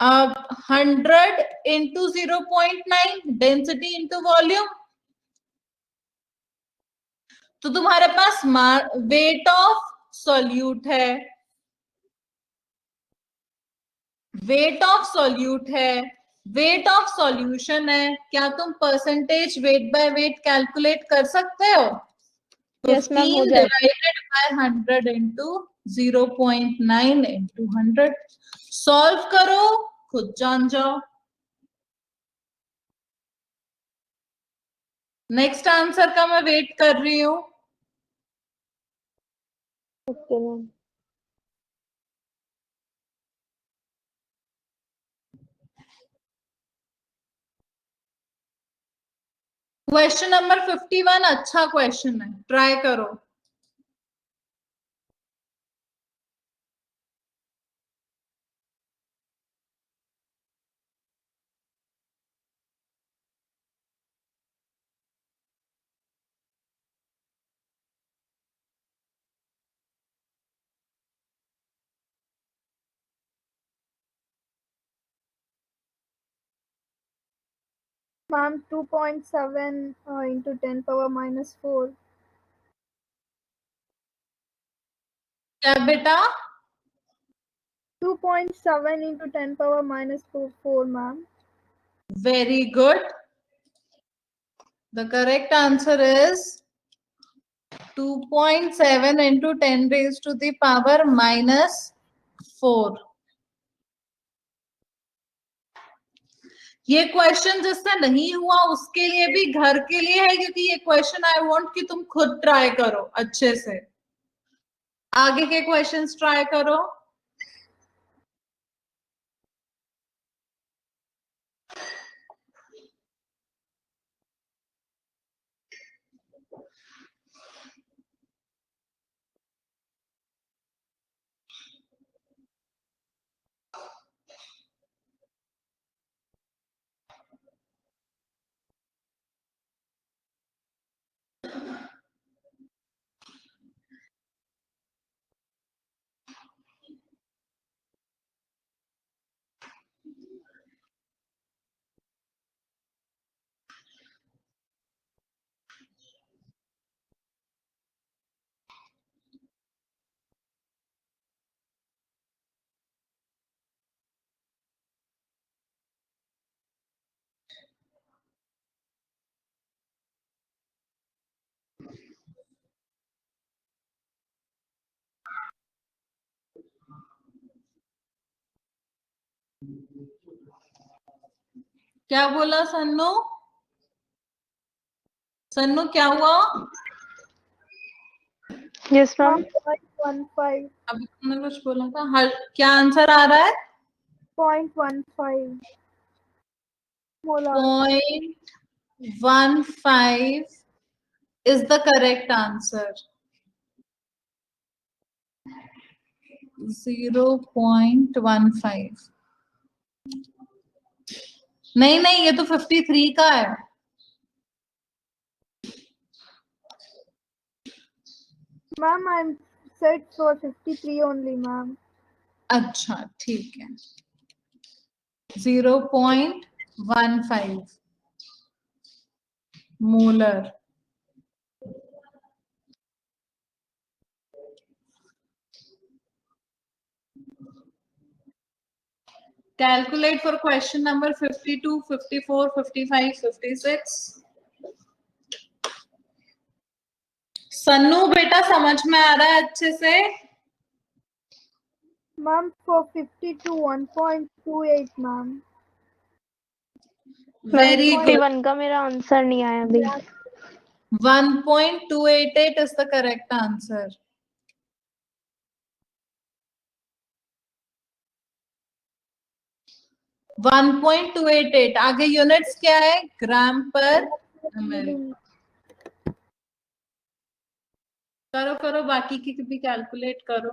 A: अब 100 इंटू 0.9 डेंसिटी इंटू वॉल्यूम, तो तुम्हारे पास वेट ऑफ सॉल्यूट है, वेट ऑफ सॉल्यूट है, वेट ऑफ सॉल्यूशन है। क्या तुम percentage weight by weight calculate कर सकते हो?
C: यस मैम, हो
A: 15
C: जाएगा।
A: Divided by 100 into 0.9 into 100। Solve करो, खुद जान जाओ। नेक्स्ट आंसर का मैं वेट कर रही हूँ।
C: Okay ma'am.
A: क्वेश्चन नंबर 51 अच्छा क्वेश्चन है, ट्राई करो।
G: Ma'am, 2.7 into 10 power minus 4.
A: क्या बेटा?
G: 2.7 into 10 power minus 4, ma'am.
A: Very good. The correct answer is 2.7 into 10 raised to the power minus 4. ये क्वेश्चन जिससे नहीं हुआ उसके लिए भी घर के लिए है, क्योंकि ये क्वेश्चन आई वांट कि तुम खुद ट्राई करो अच्छे से। आगे के क्वेश्चंस ट्राई करो। क्या बोला सन्नू? सन्नू क्या हुआ?
C: Yes ma'am.
G: Ma'am, 0.15.
A: अभी तुमने कुछ बोला था। हर क्या आंसर आ रहा है?
G: 0.15 molar.
A: 0.15 is the correct answer. 0.15 नहीं नहीं, ये तो 53 का है।
G: Ma'am, I'm set for 53 only, ma'am.
A: अच्छा ठीक है, 0.15 molar. Calculate for question number 52, 54, 55, 56. Sannu बेटा समझ में आ रहा है अच्छे से?
G: Ma'am, for 52, 1.28, ma'am.
A: Very good.
C: 1.1 का मेरा आंसर नहीं आया अभी।
A: 1.288 is the correct answer. One 1.288 आगे यूनिट्स क्या है? ग्राम पर ml। करो करो, बाकी की भी कैलकुलेट करो।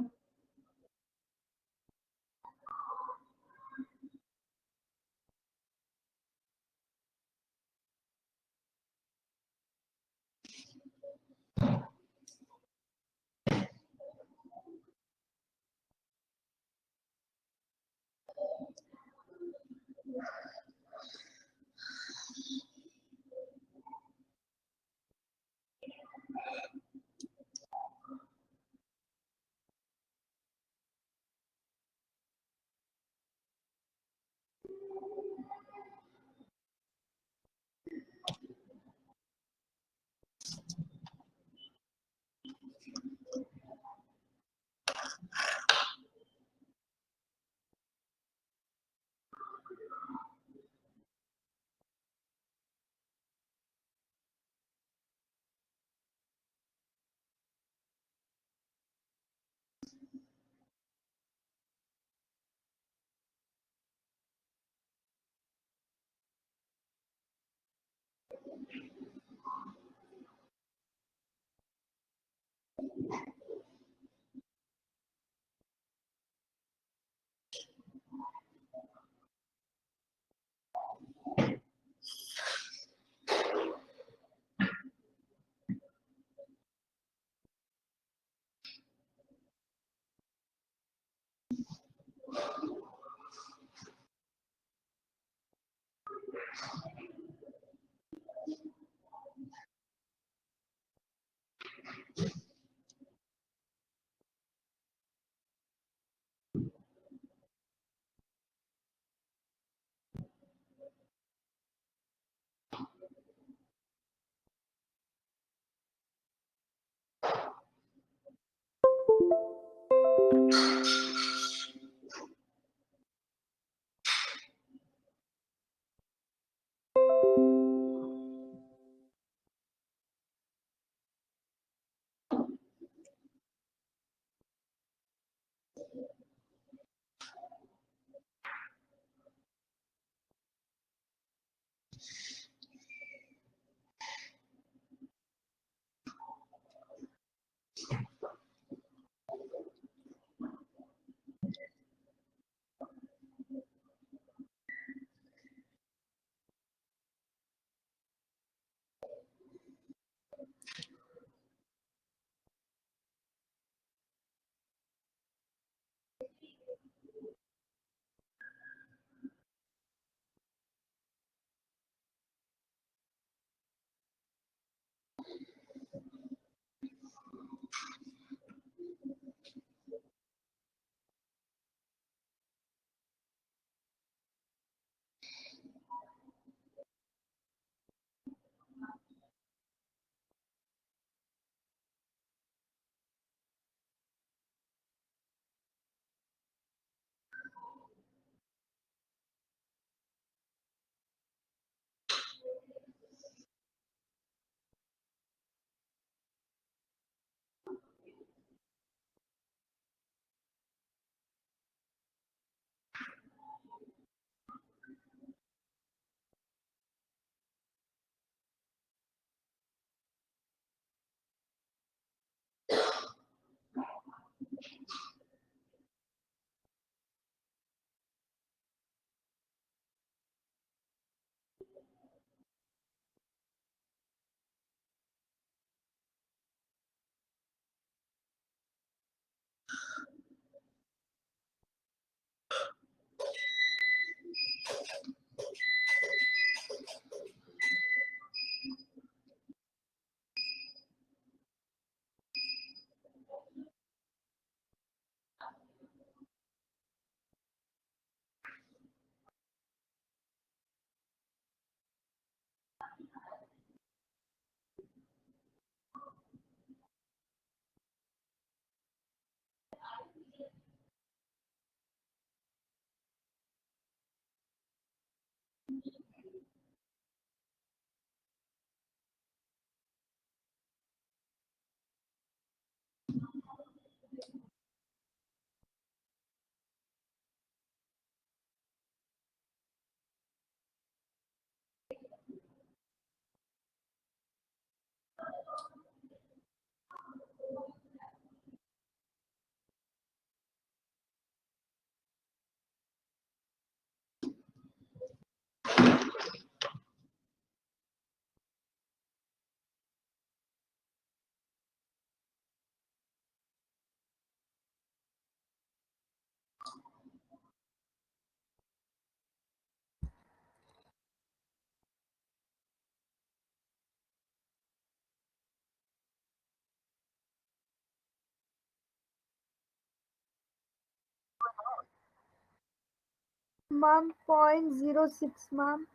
G: Ma'am, 0.06, ma'am.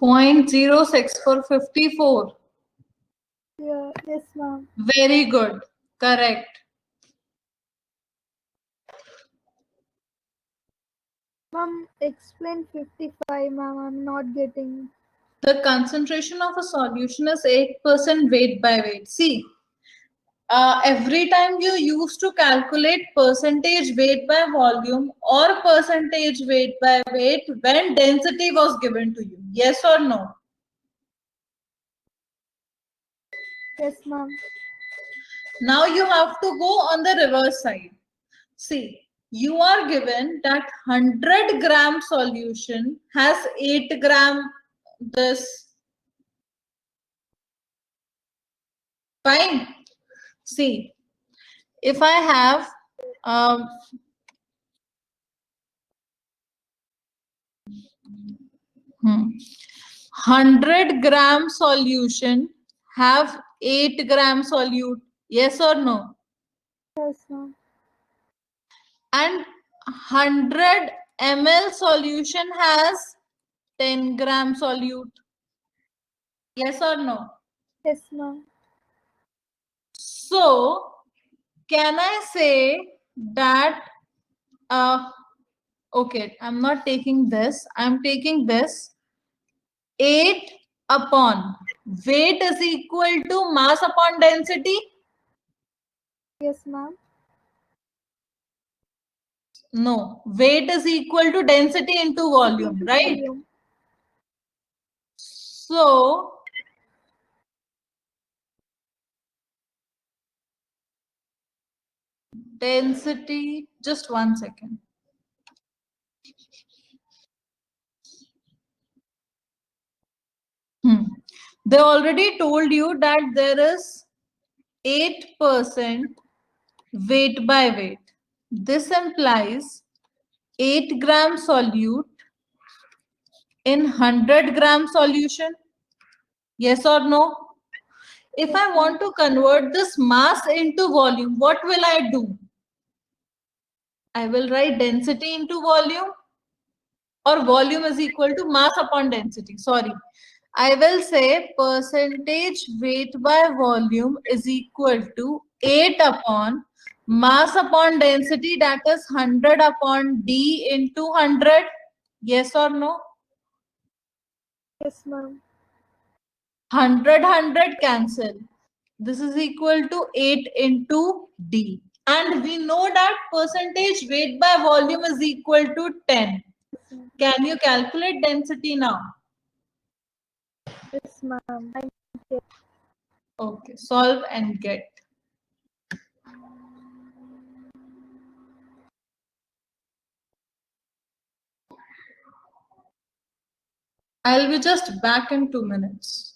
A: 0.06 for 54.
G: Yeah, yes, ma'am.
A: Very good. Correct.
G: Ma'am, explain 55, ma'am. I'm not getting.
A: The concentration of a solution is 8% weight by weight. See, every time you used to calculate percentage weight by volume or percentage weight by weight when density was given to you. Yes or no?
G: Yes, ma'am.
A: Now you have to go on the reverse side. See, you are given that 100-gram solution has 8 gram this. Fine. See, if I have um, 100-gram solution have 8-gram solute. Yes or no?
G: Yes, ma'am.
A: And 100 ml solution has 10-gram solute. Yes or no?
G: Yes, ma'am.
A: So, can I say that, okay, I'm not taking this, I'm taking this. 8 upon weight is equal to mass upon density?
G: Yes, ma'am.
A: No, weight is equal to density into volume,
G: Into
A: right?
G: volume.
A: So, density, just 1 second. They already told you that there is 8% weight by weight. This implies 8-gram solute in 100-gram solution. Yes or no? If I want to convert this mass into volume, what will I do? I will write density into volume, or volume is equal to mass upon density. Sorry. I will say percentage weight by volume is equal to 8 upon mass upon density, that is 100 upon D into 100. Yes or no?
G: Yes, ma'am.
A: 100 cancel. This is equal to 8 into D. And we know that percentage weight by volume is equal to 10. Can you calculate density now?
G: Yes, ma'am.
A: Okay, solve and get. I'll be just back in 2 minutes.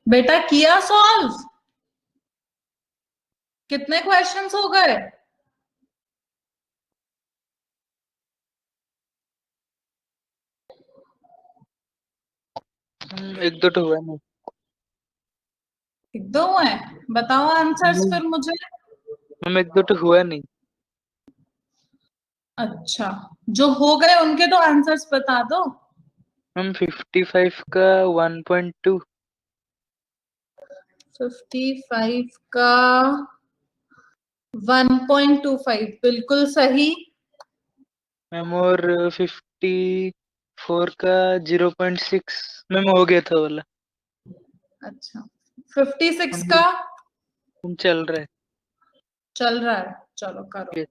A: बेटा किया सॉल्व? कितने क्वेश्चंस हो गए?
B: एक दो तो हुआ नहीं।
A: एक दो हुए? बताओ आंसर्स
B: हम्म,
A: फिर मुझे।
B: मैम एक दो तो हुआ नहीं।
A: अच्छा, जो हो गए उनके तो आंसर्स बता दो।
B: मैम 55 का 1.2।
A: 55 का 1.25 बिल्कुल सही।
B: मैम और 54 का 0.6। मैम हो गया था वाला।
A: अच्छा, 56
B: हम
A: का
B: हम चल रहा है।
A: चल रहा है, चलो करो।
B: Yes.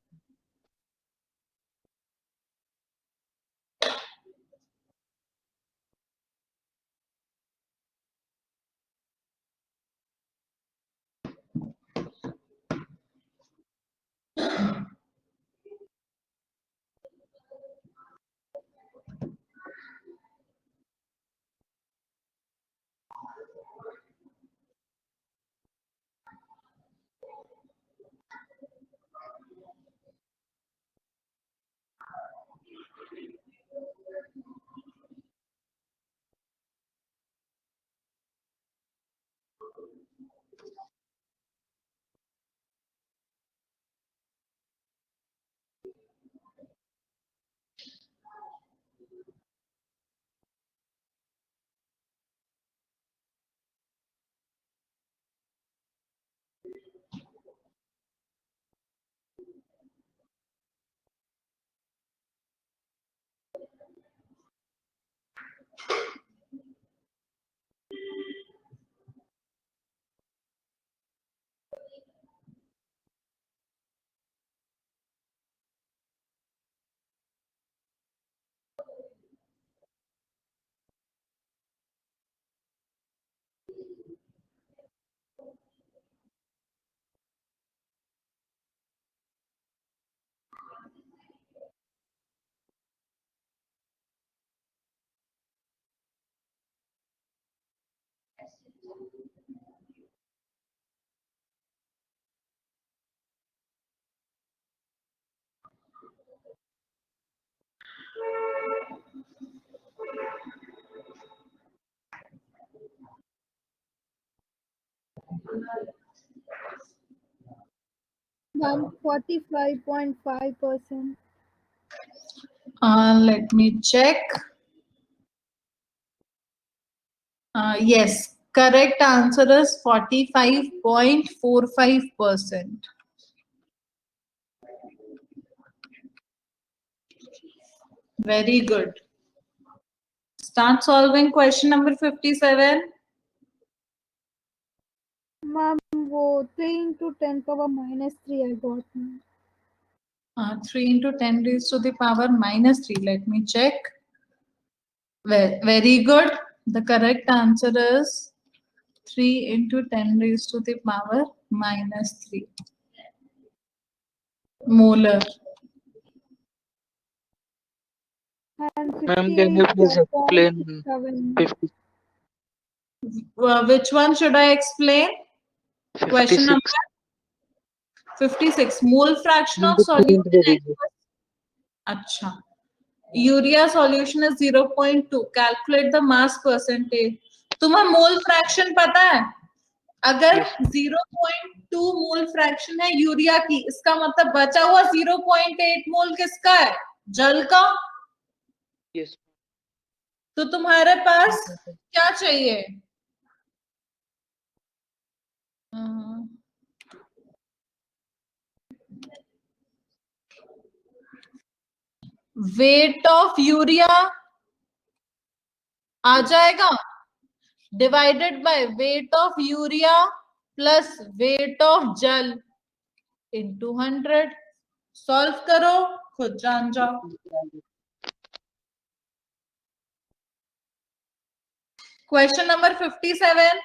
G: Ma'am, 45.5%.
A: Let me check. Yes, correct answer is 45.45%. Very good. Start solving question number 57.
G: Ma'am, वो 3 into 10 power minus 3 I got, ma'am.
A: 3 into 10 raised to the power minus 3. Let me check. Very good. The correct answer is 3 into 10 raised to the power minus 3 molar.
G: And
B: Ma'am, can you please explain
G: 58.7.
B: 50,
A: Which one should I explain? Question
B: 56
A: number 56. Mole fraction of
B: into 3 into the
A: solution
B: ratio?
A: aqueous. अच्छा, urea solution is 0.2. Calculate the mass percentage. तुम्हें मोल फ्रैक्शन पता है? अगर
B: Yes.
A: 0.2 मोल फ्रैक्शन है यूरिया की, इसका मतलब बचा हुआ 0.8 मोल किसका है? जल का.
B: Yes.
A: तो तुम्हारे पास क्या चाहिए? वेट ऑफ यूरिया आ जाएगा divided by weight of urea plus weight of जल इनटू 100. सॉल्व करो, खुद जान जाओ. Question number 57.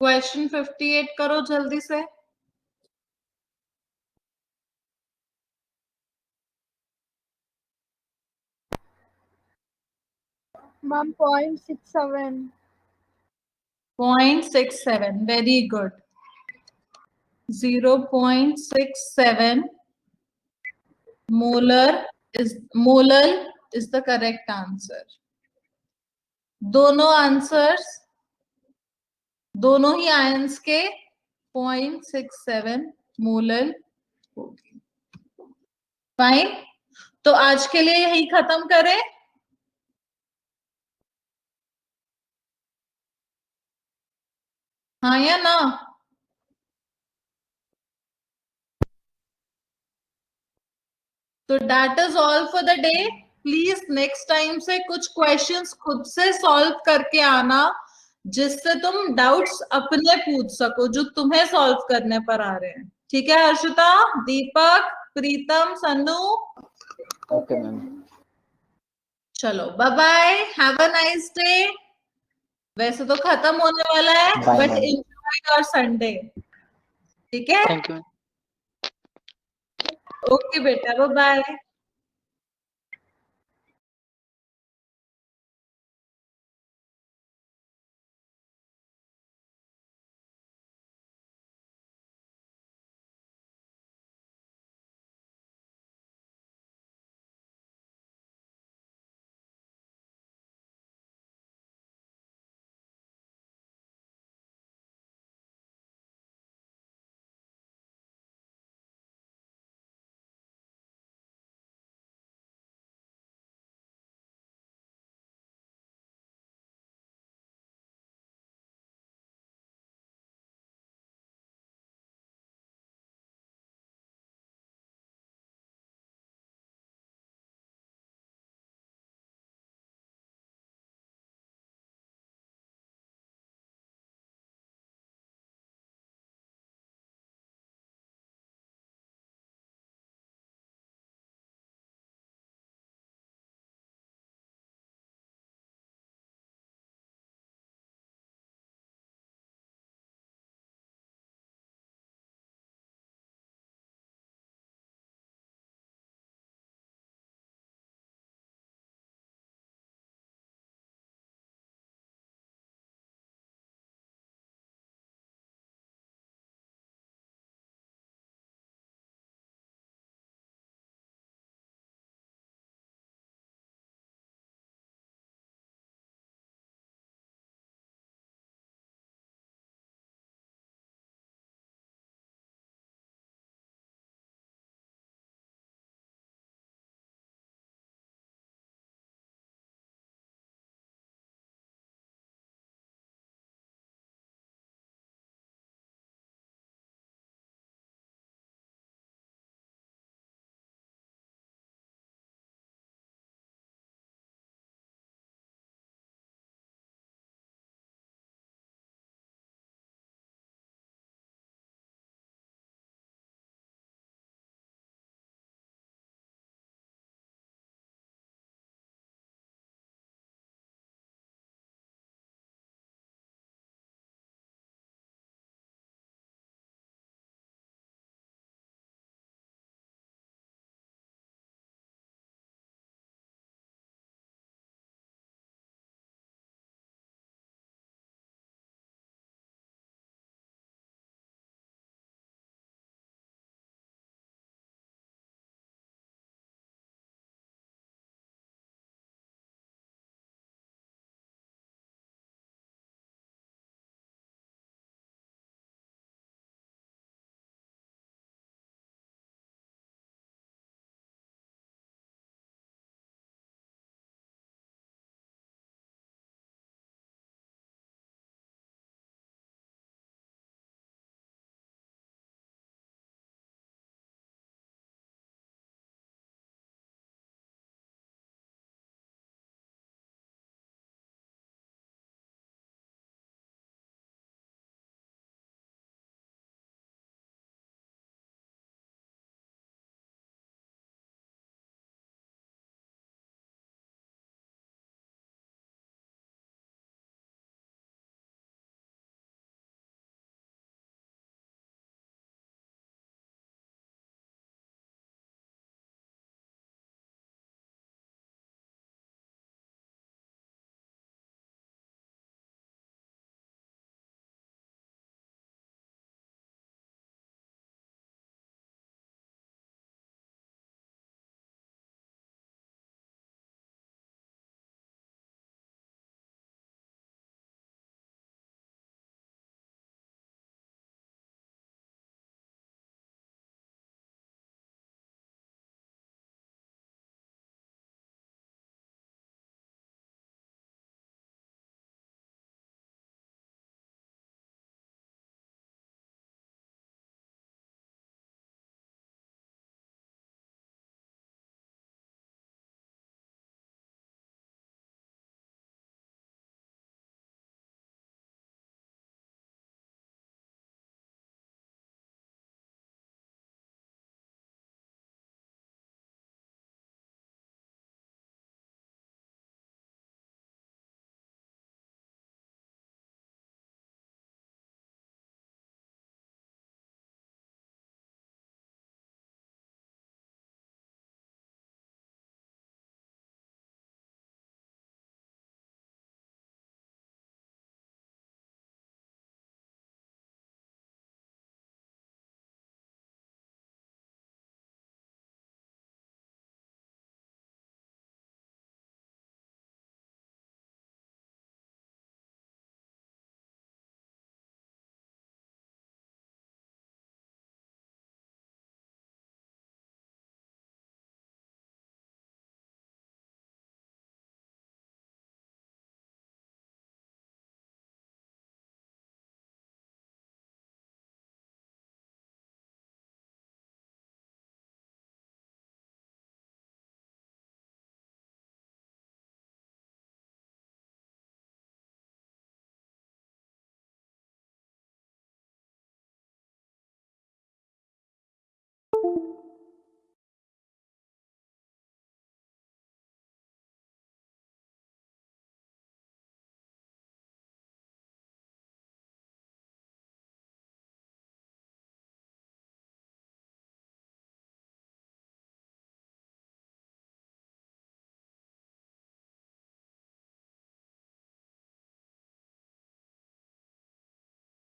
A: क्वेश्चन 58 करो जल्दी से।
G: Ma'am, 0.67.
A: 0.67, very good. 0.67 molar is the correct answer. दोनों आंसर्स, दोनों ही आयंस के 0.67 मोलर होगी। फाइन, तो आज के लिए यही खत्म करें। हाँ या ना? तो that is all for the day. Please next time से कुछ क्वेश्चंस खुद से सॉल्व करके आना, जिससे तुम डाउट्स अपने पूछ सको जो तुम्हें सॉल्व करने पर आ रहे हैं। ठीक है हर्षिता, दीपक, प्रीतम, सन्नू?
F: Okay ma'am.
A: चलो bye bye, have a nice day. वैसे तो खत्म होने वाला है,
F: Bye,
A: but
F: ma'am.
A: Enjoy your Sunday. ठीक है,
B: थैंक यू।
A: ओके बेटा, बाय बाय।